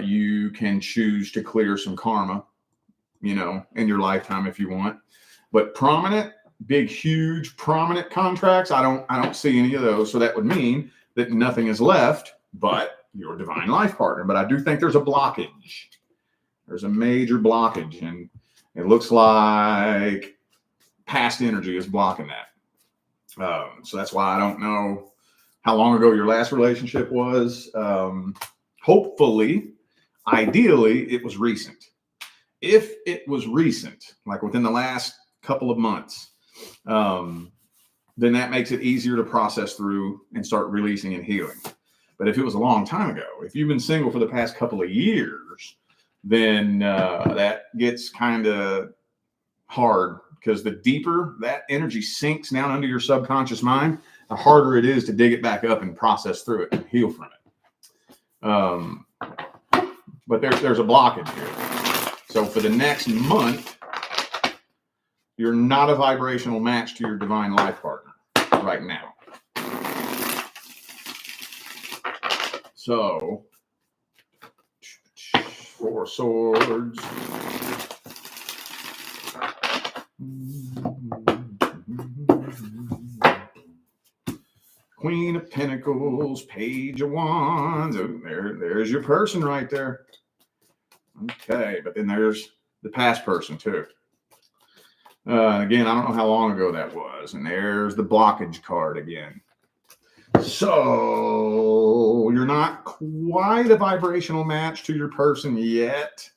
you can choose to clear some karma, you know, in your lifetime if you want. But prominent, big, huge, prominent contracts, I don't see any of those. So that would mean that nothing is left but your divine life partner. But I do think there's a blockage. There's a major blockage, and it looks like past energy is blocking that. So that's why I don't know how long ago your last relationship was. Hopefully, ideally, it was recent. If it was recent, like within the last couple of months, then that makes it easier to process through and start releasing and healing. But if it was a long time ago, if you've been single for the past couple of years, then that gets kind of hard, because the deeper that energy sinks down under your subconscious mind, the harder it is to dig it back up and process through it and heal from it. But there's a blockage here. So for the next month, you're not a vibrational match to your divine life partner right now. So, 4 swords. Queen of Pentacles, Page of Wands. Oh, there's your person right there. Okay, but then there's the past person too. Again, I don't know how long ago that was. And there's the blockage card again. So you're not quite a vibrational match to your person yet.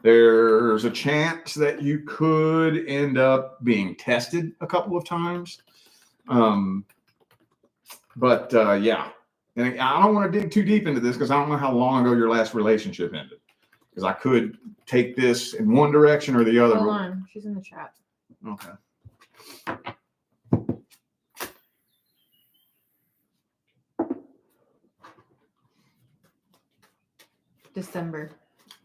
There's a chance that you could end up being tested a couple of times. Yeah. And I don't want to dig too deep into this because I don't know how long ago your last relationship ended. Because I could take this in one direction or the other. Hold on. She's in the chat. Okay. December.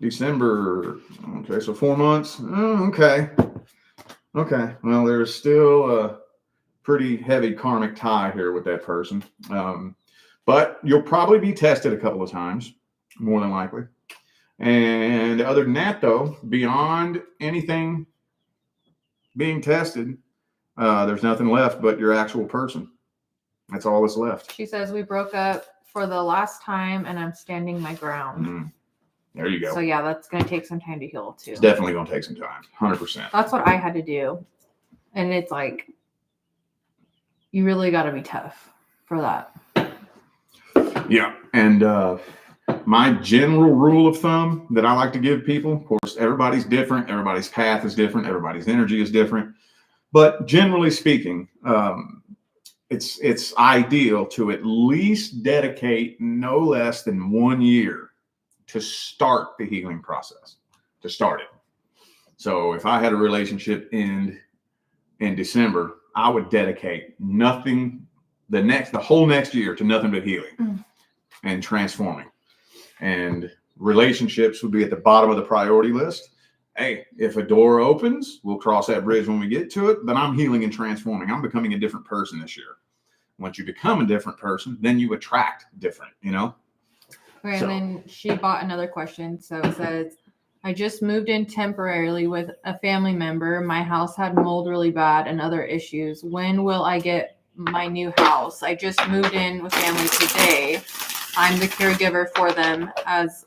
Okay, so 4 months. Oh, okay. Well, there's still a pretty heavy karmic tie here with that person. But you'll probably be tested a couple of times, more than likely. And other than that, though, beyond anything being tested, there's nothing left but your actual person. That's all that's left. She says, we broke up for the last time and I'm standing my ground. Mm-hmm. There you go. So yeah, that's going to take some time to heal too. It's definitely going to take some time. 100%. That's what I had to do. And it's like, you really got to be tough for that. Yeah. And my general rule of thumb that I like to give people, of course, everybody's different. Everybody's path is different. Everybody's energy is different. But generally speaking, it's ideal to at least dedicate no less than 1 year to start the healing process, to start it. So if I had a relationship end in December, I would dedicate nothing, the whole next year to nothing but healing and transforming. And relationships would be at the bottom of the priority list. Hey, if a door opens, we'll cross that bridge when we get to it. Then I'm healing and transforming. I'm becoming a different person this year. Once you become a different person, then you attract different, you know? Okay, and then she bought another question. So it says, I just moved in temporarily with a family member. My house had mold really bad and other issues. When will I get my new house? I just moved in with family today. I'm the caregiver for them as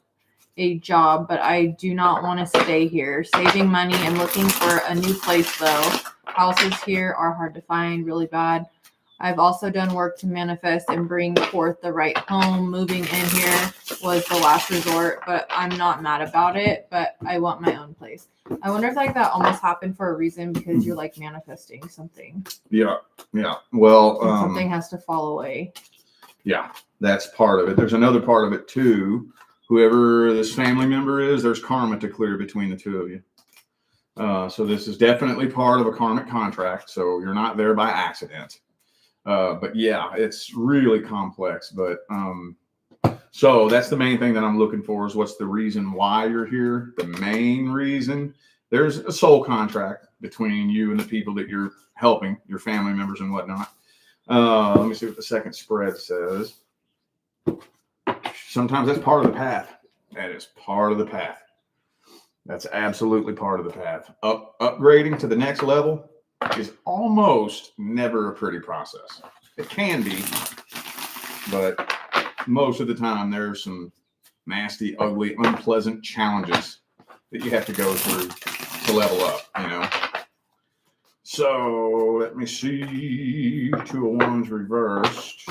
a job, but I do not want to stay here. Saving money and looking for a new place though. Houses here are hard to find, really bad. I've also done work to manifest and bring forth the right home. Moving in here was the last resort, but I'm not mad about it, but I want my own place. I wonder if like that almost happened for a reason because you're like manifesting something. Yeah. Well, something has to fall away. Yeah, that's part of it. There's another part of it too. Whoever this family member is, there's karma to clear between the two of you. So this is definitely part of a karmic contract. So you're not there by accident. But yeah, it's really complex. But so that's the main thing that I'm looking for is what's the reason why you're here. The main reason, there's a soul contract between you and the people that you're helping, your family members and whatnot. Let me see what the second spread says. Sometimes that's part of the path. That is part of the path. That's absolutely part of the path. Upgrading to the next level is almost never a pretty process. It can be, but most of the time there's some nasty, ugly, unpleasant challenges that you have to go through to level up, you know. So let me see. 2 of Wands reversed.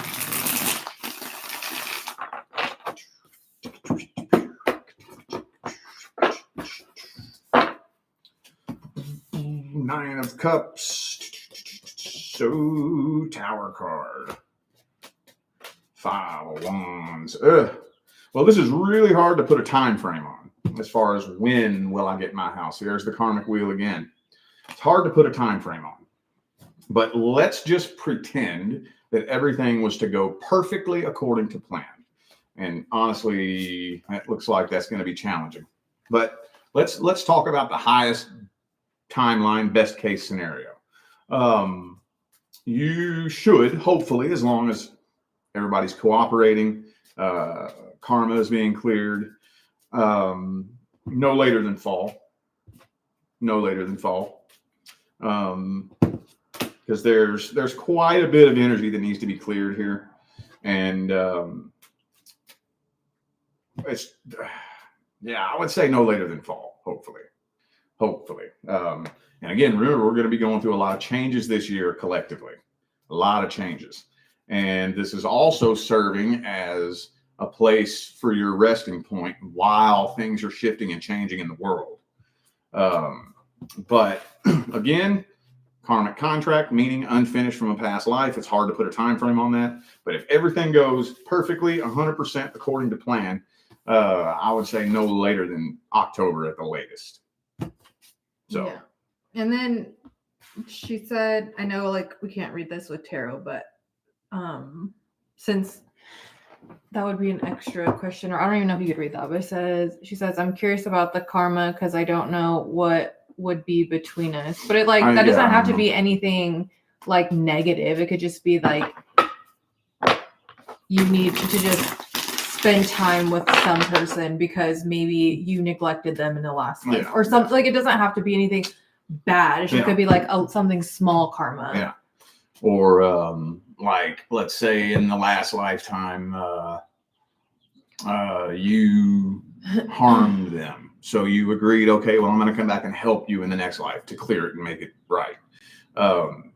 Nine of Cups. So Tower card. 5 of Wands. Well, this is really hard to put a time frame on as far as when will I get my house. There's the karmic wheel again. It's hard to put a time frame on. But let's just pretend that everything was to go perfectly according to plan. And honestly, it looks like that's going to be challenging. But let's talk about the highest timeline, best case scenario. You should, hopefully, as long as everybody's cooperating, karma is being cleared, no later than fall. No later than fall. Because there's quite a bit of energy that needs to be cleared here. And it's, yeah, I would say no later than fall, hopefully. And again, remember, we're going to be going through a lot of changes this year collectively, a lot of changes. And this is also serving as a place for your resting point while things are shifting and changing in the world. But again, karmic contract, meaning unfinished from a past life. It's hard to put a time frame on that. But if everything goes perfectly, 100% according to plan, I would say no later than October at the latest. So, yeah. And then she said, I know like we can't read this with tarot, but since that would be an extra question, or I don't even know if you could read that, but she says, I'm curious about the karma because I don't know what would be between us. But it that doesn't have to be anything like negative. It could just be like you need to just spend time with some person because maybe you neglected them in the last life or something. Like it doesn't have to be anything bad. It could be like something small karma. Yeah. Or like let's say in the last lifetime you harmed them. So you agreed, okay, well, I'm going to come back and help you in the next life to clear it and make it right.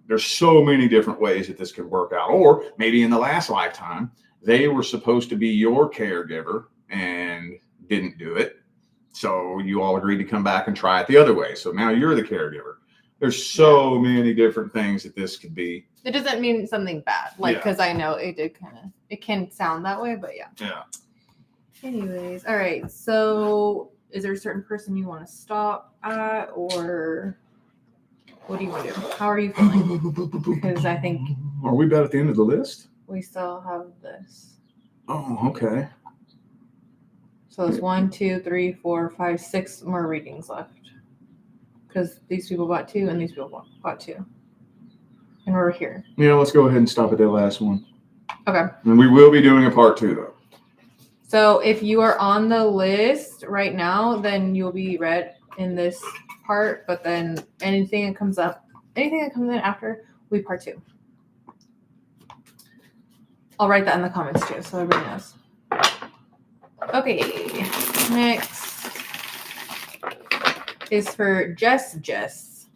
There's so many different ways that this could work out. Or maybe in the last lifetime, they were supposed to be your caregiver and didn't do it. So you all agreed to come back and try it the other way. So now you're the caregiver. There's so many different things that this could be. It doesn't mean something bad. Like, because I know it can sound that way, but yeah. Yeah. Anyways, all right. So is there a certain person you want to stop at, or what do you want to do? How are you feeling? Because I think. Are we about at the end of the list? We still have this. Oh, okay. So it's 1, 2, 3, 4, 5, 6 more readings left. Because these people bought 2 and these people bought 2. And we're here. Yeah, let's go ahead and stop at that last one. Okay. And we will be doing a part 2 though. So if you are on the list right now, then you'll be read in this part. But then anything that comes in after, we part 2. I'll write that in the comments too, so everybody knows. Okay, next is for Jess.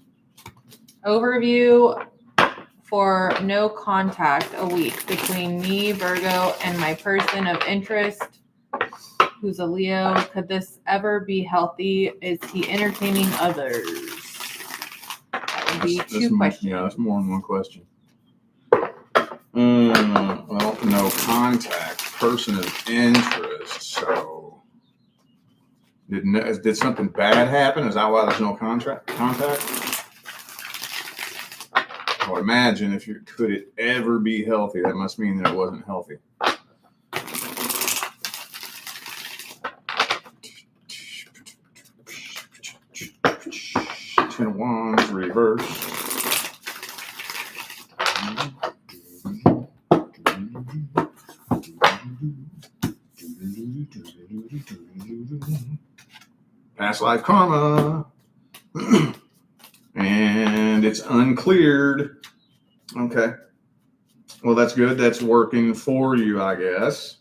Overview for no contact a week between me, Virgo, and my person of interest, who's a Leo. Could this ever be healthy? Is he entertaining others? That would be 2 questions. Yeah, that's more than one question. Well, no contact, person of interest. So Did something bad happen? Is that why there's no contact? I would imagine if you could it ever be healthy, that must mean that it wasn't healthy. Ten of Wands reverse. Past life karma. And it's uncleared. Okay. Well, that's good. That's working for you, I guess.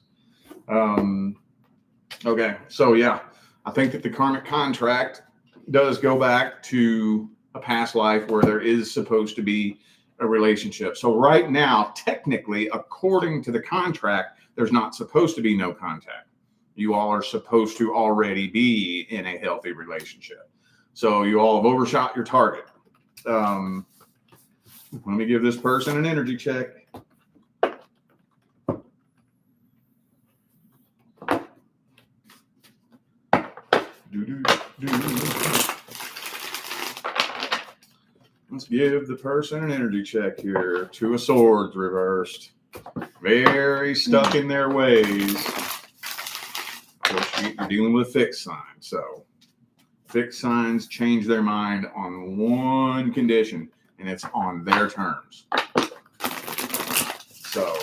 Okay. So, yeah, I think that the karmic contract does go back to a past life where there is supposed to be a relationship. So right now, technically, according to the contract, there's not supposed to be no contact. You all are supposed to already be in a healthy relationship. So you all have overshot your target. Let me give this person an energy check. Let's give the person an energy check here. Two of Swords reversed. Very stuck in their ways. Of course, you're dealing with a fixed sign. So fixed signs change their mind on one condition, and it's on their terms. So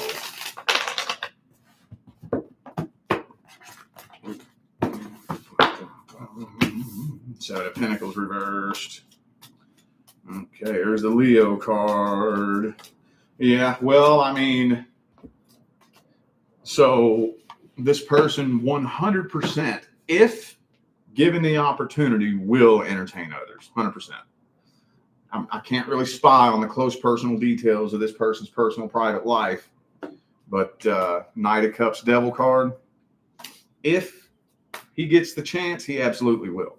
Seven of Pentacles reversed. Okay, here's the Leo card. Yeah, well, I mean, so this person 100%, if given the opportunity, will entertain others. 100%. I can't really spy on the close personal details of this person's personal private life, but Knight of Cups Devil card, if he gets the chance, he absolutely will.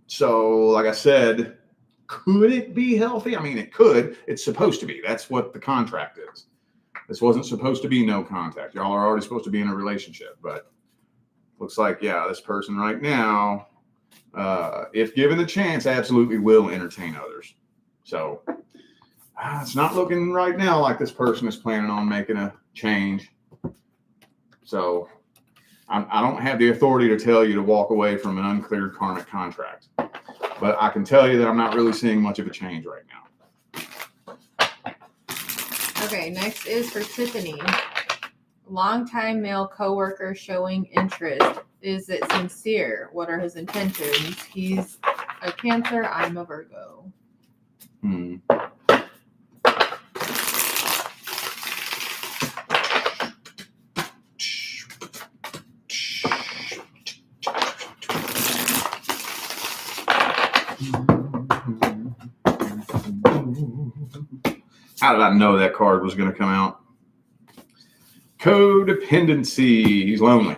So, like I said, could it be healthy? I mean, it could. It's supposed to be. That's what the contract is. This wasn't supposed to be no contact. Y'all are already supposed to be in a relationship, but looks like, yeah, this person right now, if given the chance, absolutely will entertain others. So it's not looking right now like this person is planning on making a change. So I don't have the authority to tell you to walk away from an uncleared karmic contract, but I can tell you that I'm not really seeing much of a change right now. Okay, next is for Tiffany. Longtime male coworker showing interest. Is it sincere? What are his intentions? He's a Cancer. I'm a Virgo. How did I know that card was going to come out? Codependency. He's lonely.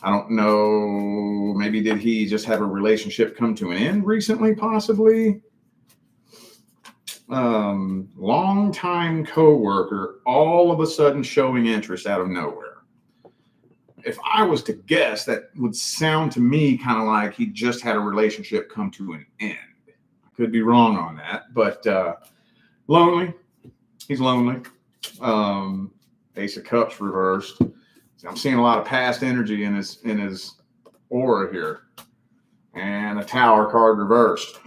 I don't know. Maybe did he just have a relationship come to an end recently, possibly? Longtime coworker, all of a sudden showing interest out of nowhere. If I was to guess, that would sound to me kind of like he just had a relationship come to an end. I could be wrong on that, but lonely. He's lonely. Ace of Cups reversed. I'm seeing a lot of past energy in his aura here. And a Tower card reversed.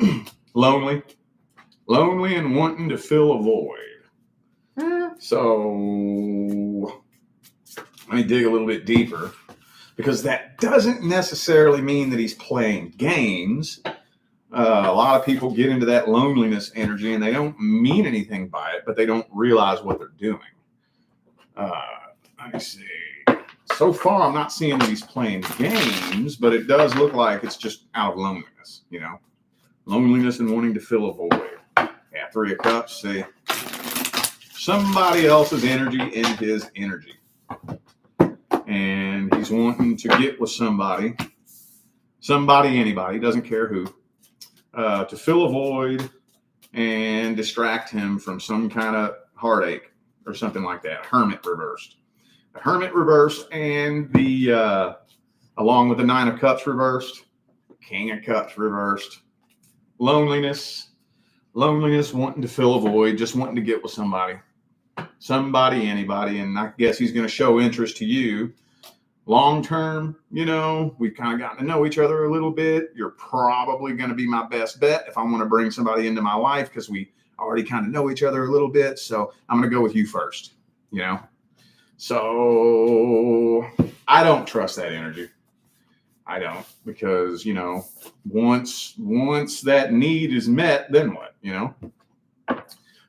Lonely and wanting to fill a void. So let me dig a little bit deeper, because that doesn't necessarily mean that he's playing games. A lot of people get into that loneliness energy and they don't mean anything by it, but they don't realize what they're doing. Let me see. So far, I'm not seeing that he's playing games, but it does look like it's just out of loneliness, you know? Loneliness and wanting to fill a void. Yeah, Three of Cups. See, somebody else's energy in his energy. And he's wanting to get with somebody, anybody, doesn't care who, to fill a void and distract him from some kind of heartache or something like that. Hermit reversed. the Hermit reversed, and the along with the Nine of Cups reversed, King of Cups reversed. Loneliness, wanting to fill a void, just wanting to get with somebody, anybody, and I guess he's going to show interest to you. Long term, we've kind of gotten to know each other a little bit. You're probably going to be my best bet if I want to bring somebody into my life because we already kind of know each other a little bit. So I'm going to go with you first, So I don't trust that energy. I don't, because, once that need is met, then what,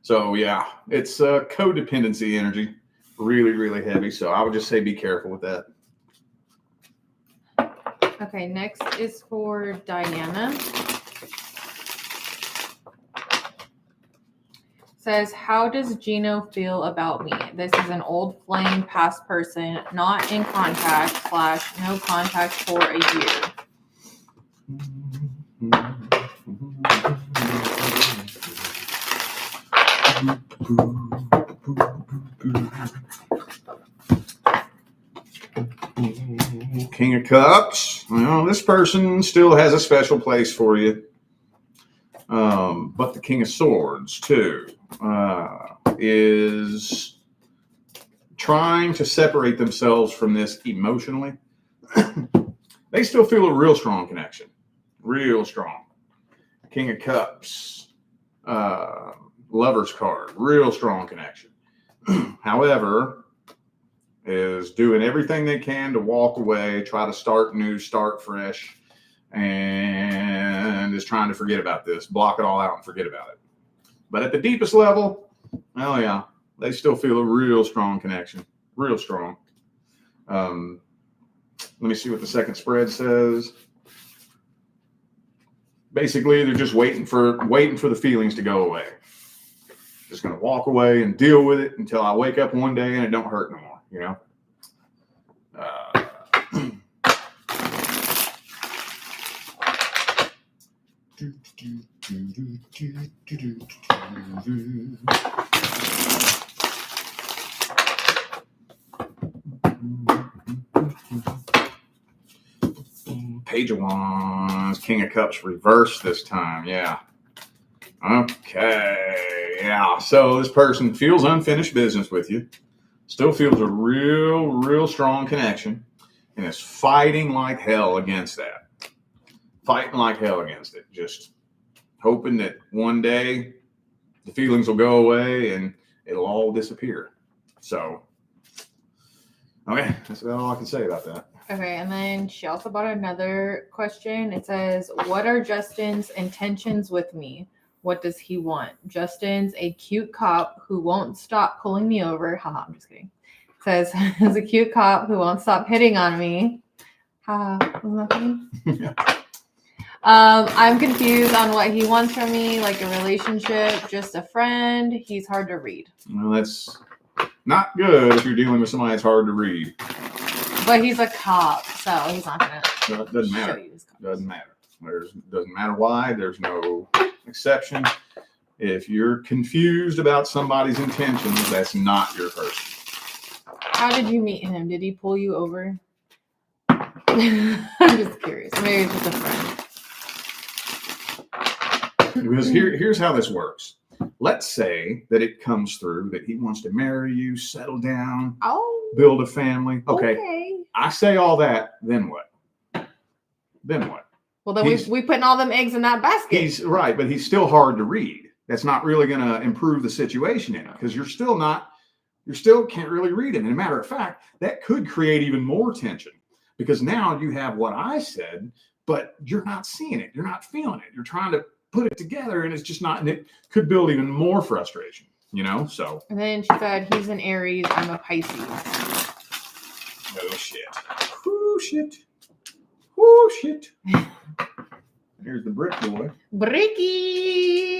So yeah, it's codependency energy, really, really heavy. So I would just say be careful with that. Okay, next is for Diana. Says, how does Gino feel about me? This is an old flame past person, not in contact / no contact for a year. King of Cups. Well, this person still has a special place for you. But the King of Swords, too, is trying to separate themselves from this emotionally. They still feel a real strong connection. Real strong. King of Cups. Lover's card. Real strong connection. However, is doing everything they can to walk away, try to start new, start fresh, and is trying to forget about this, block it all out and forget about it. But at the deepest level, well, yeah, they still feel a real strong connection, real strong. Let me see what the second spread says. Basically, they're just waiting for the feelings to go away. Just going to walk away and deal with it until I wake up one day and it don't hurt no more. Page of Wands, King of Cups reversed this time. Yeah. Okay. Yeah. So this person feels unfinished business with you. Still feels a real strong connection and is fighting like hell against that. Fighting like hell against it. Just hoping that one day the feelings will go away and it'll all disappear. So, okay, that's about all I can say about that. Okay, and then she also brought another question. It says, what are Justin's intentions with me? What does he want? Justin's a cute cop who won't stop pulling me over. Haha, I'm just kidding. It says, he's a cute cop who won't stop hitting on me. Haha, wasn't that funny? Yeah. I'm confused on what he wants from me, like a relationship, just a friend. He's hard to read. Well, that's not good if you're dealing with somebody that's hard to read. But he's a cop, so he's not going to doesn't matter. show you his cards. Doesn't matter. Doesn't matter why. There's no exception. If you're confused about somebody's intentions, that's not your person. How did you meet him? Did he pull you over? I'm just curious. Maybe it's just a friend. Because here's how this works. Let's say that it comes through that he wants to marry you, settle down, build a family. Okay. I say all that, then what? Well, then we putting all them eggs in that basket. He's right, but he's still hard to read. That's not really going to improve the situation in it because you still can't really read him. And a matter of fact, that could create even more tension because now you have what I said, but you're not seeing it. You're not feeling it. You're trying to put it together and it's just not, and it could build even more frustration, so. And then she said, he's an Aries, I'm a Pisces. Oh, shit. Whoo, shit. Whoo, shit. Here's the brick boy. Bricky!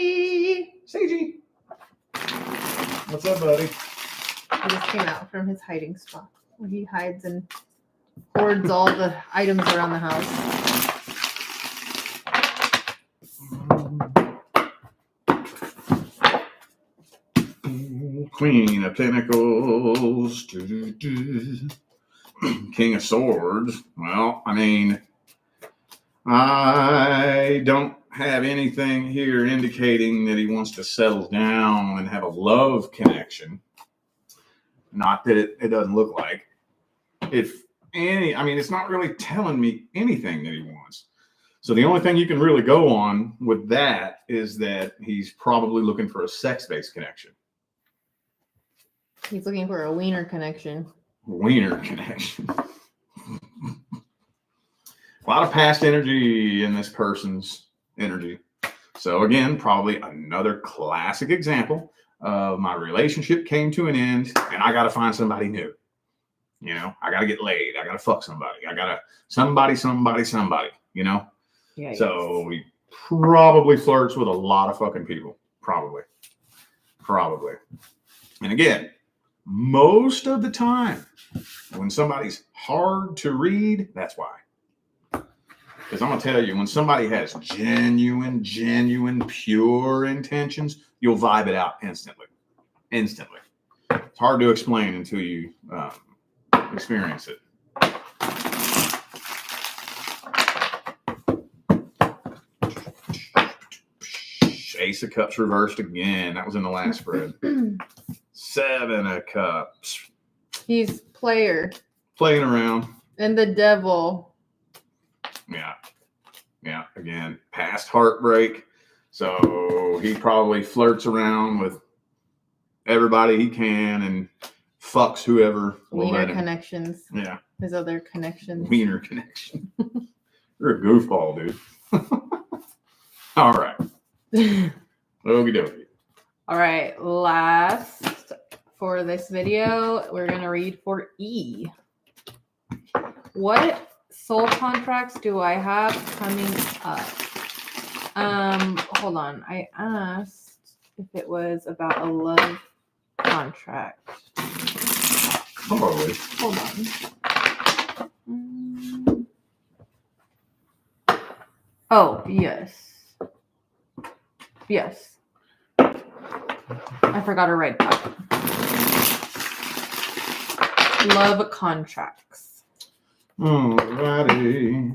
Seiji. What's up, buddy? He just came out from his hiding spot where he hides and hoards all the items around the house. Queen of Pentacles. King of Swords. Well, I mean, I don't have anything here indicating that he wants to settle down and have a love connection. Not that it doesn't look like. If any, I mean, it's not really telling me anything that he wants. So the only thing you can really go on with that is that he's probably looking for a sex-based connection. He's looking for a wiener connection. Wiener connection. A lot of past energy in this person's energy. So again, probably another classic example of my relationship came to an end and I got to find somebody new. You know, I got to get laid. I got to fuck somebody. I got to somebody, you know? Yeah. So he probably flirts with a lot of fucking people. Probably. And again, most of the time when somebody's hard to read, that's why. Because I'm going to tell you, when somebody has genuine, pure intentions, you'll vibe it out instantly. It's hard to explain until you experience it. Ace of Cups reversed again. That was in the last spread. 7 of Cups. He's playing around. And the devil. Yeah. Again, past heartbreak. So he probably flirts around with everybody he can and fucks whoever will let him. Connections. Yeah. His other connections. Wiener connection. You're a goofball, dude. All right. Okie dokie. All right. Last for this video, we're going to read for E. What soul contracts do I have coming up? Hold on. I asked if it was about a love contract. Probably. Hold on. Oh, yes. Yes. I forgot to write that. Love contracts. Alrighty.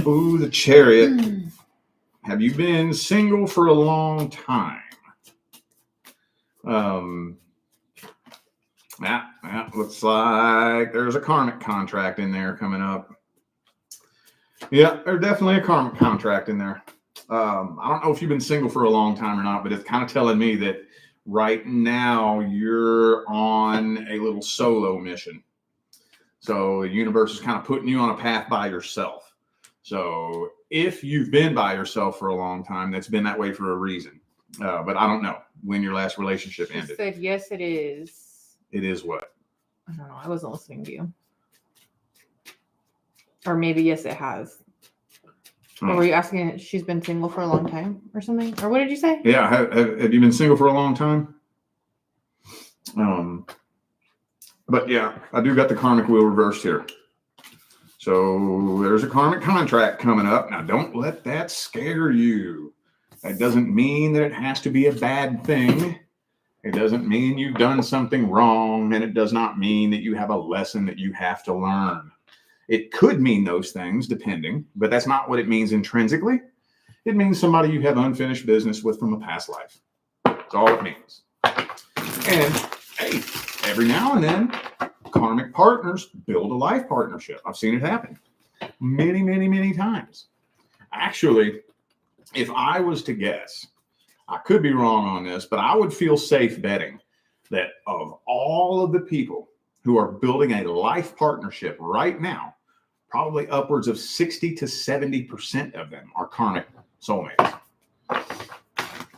Ooh, the Chariot. Have you been single for a long time? That looks like there's a karmic contract in there coming up. Yeah, there's definitely a karmic contract in there. I don't know if you've been single for a long time or not, but it's kind of telling me that right now you're on a little solo mission. So the universe is kind of putting you on a path by yourself. So if you've been by yourself for a long time, that's been that way for a reason. But I don't know when your last relationship ended. She said, yes, it is. It is what? I don't know. I wasn't listening to you. Or maybe, yes, it has. Or were you asking if she's been single for a long time or something? Or what did you say? Yeah. Have you been single for a long time? But yeah, I do got the karmic wheel reversed here. So there's a karmic contract coming up. Now, don't let that scare you. That doesn't mean that it has to be a bad thing. It doesn't mean you've done something wrong, and it does not mean that you have a lesson that you have to learn. It could mean those things, depending, but that's not what it means intrinsically. It means somebody you have unfinished business with from a past life. That's all it means. And, hey, every now and then, karmic partners build a life partnership. I've seen it happen many times. Actually, if I was to guess, I could be wrong on this, but I would feel safe betting that of all of the people who are building a life partnership right now, probably upwards of 60 to 70% of them are karmic soulmates.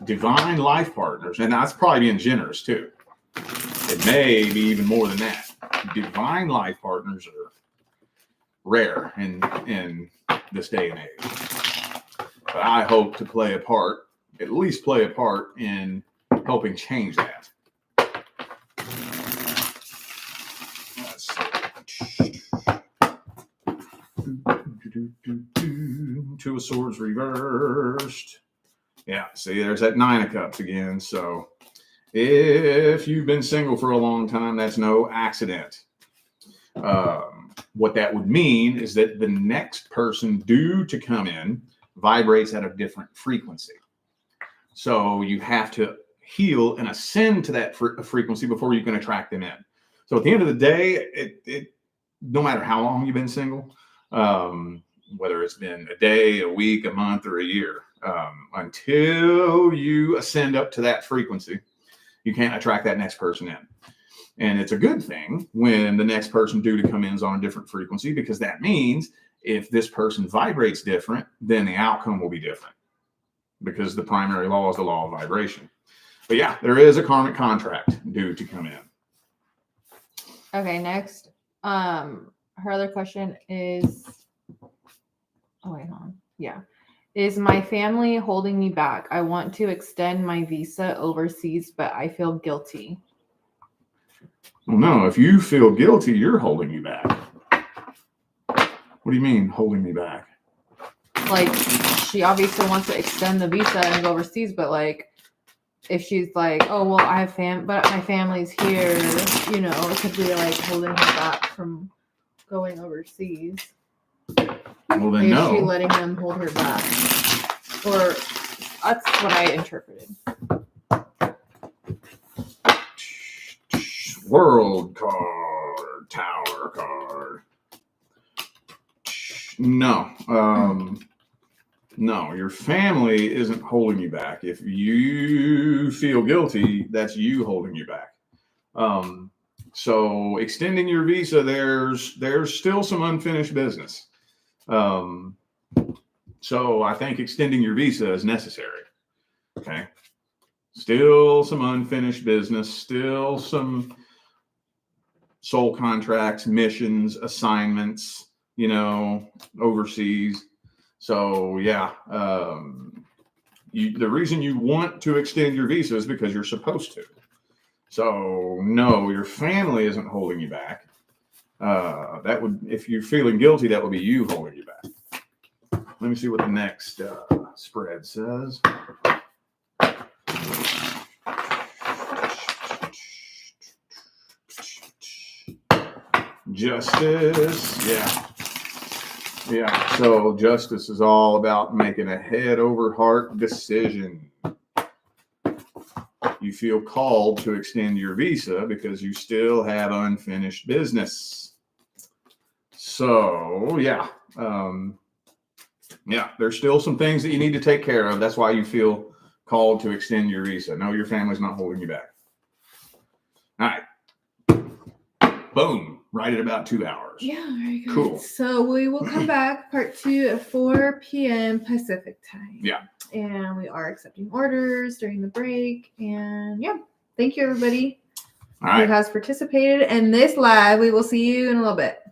Divine life partners, and that's probably being generous too. It may be even more than that. Divine life partners are rare in this day and age. But I hope to at least play a part in helping change that. Two of Swords reversed. Yeah, see, there's that Nine of Cups again. So if you've been single for a long time, that's no accident. What that would mean is that the next person due to come in vibrates at a different frequency. So you have to heal and ascend to that frequency before you can attract them in. So at the end of the day, no matter how long you've been single, whether it's been a day, a week, a month, or a year, until you ascend up to that frequency, you can't attract that next person in. And it's a good thing when the next person due to come in is on a different frequency, because that means if this person vibrates different, then the outcome will be different, because the primary law is the law of vibration. But yeah, there is a karmic contract due to come in. Okay, next. Her other question is, oh wait, hold on. Yeah. Is my family holding me back? I want to extend my visa overseas, but I feel guilty. Well, no, if you feel guilty, you're holding you back. What do you mean, holding me back? Like, she obviously wants to extend the visa and go overseas, but like, if she's like, oh, well, I have but my family's here, you know, it could be like holding her back from going overseas. Well, then Is no. she letting them hold her back? Or that's what I interpreted. World card, Tower card. No. No, your family isn't holding you back. If you feel guilty, that's you holding you back. So extending your visa, there's still some unfinished business. So I think extending your visa is necessary. Okay. Still some unfinished business, still some soul contracts, missions, assignments, you know, overseas. So yeah, the reason you want to extend your visa is because you're supposed to. So no, your family isn't holding you back. That would, if you're feeling guilty, that would be you holding you back. Let me see what the next spread says. Justice, yeah. So justice is all about making a head over heart decision. You feel called to extend your visa because you still have unfinished business. So yeah, there's still some things that you need to take care of. That's why you feel called to extend your visa. No, your family's not holding you back. All right. Boom. Right at about 2 hours. Yeah, very good. Cool. So we will come back, part 2 at 4 p.m. Pacific time. Yeah. And we are accepting orders during the break. And yeah, thank you everybody All right. who has participated in this live. We will see you in a little bit.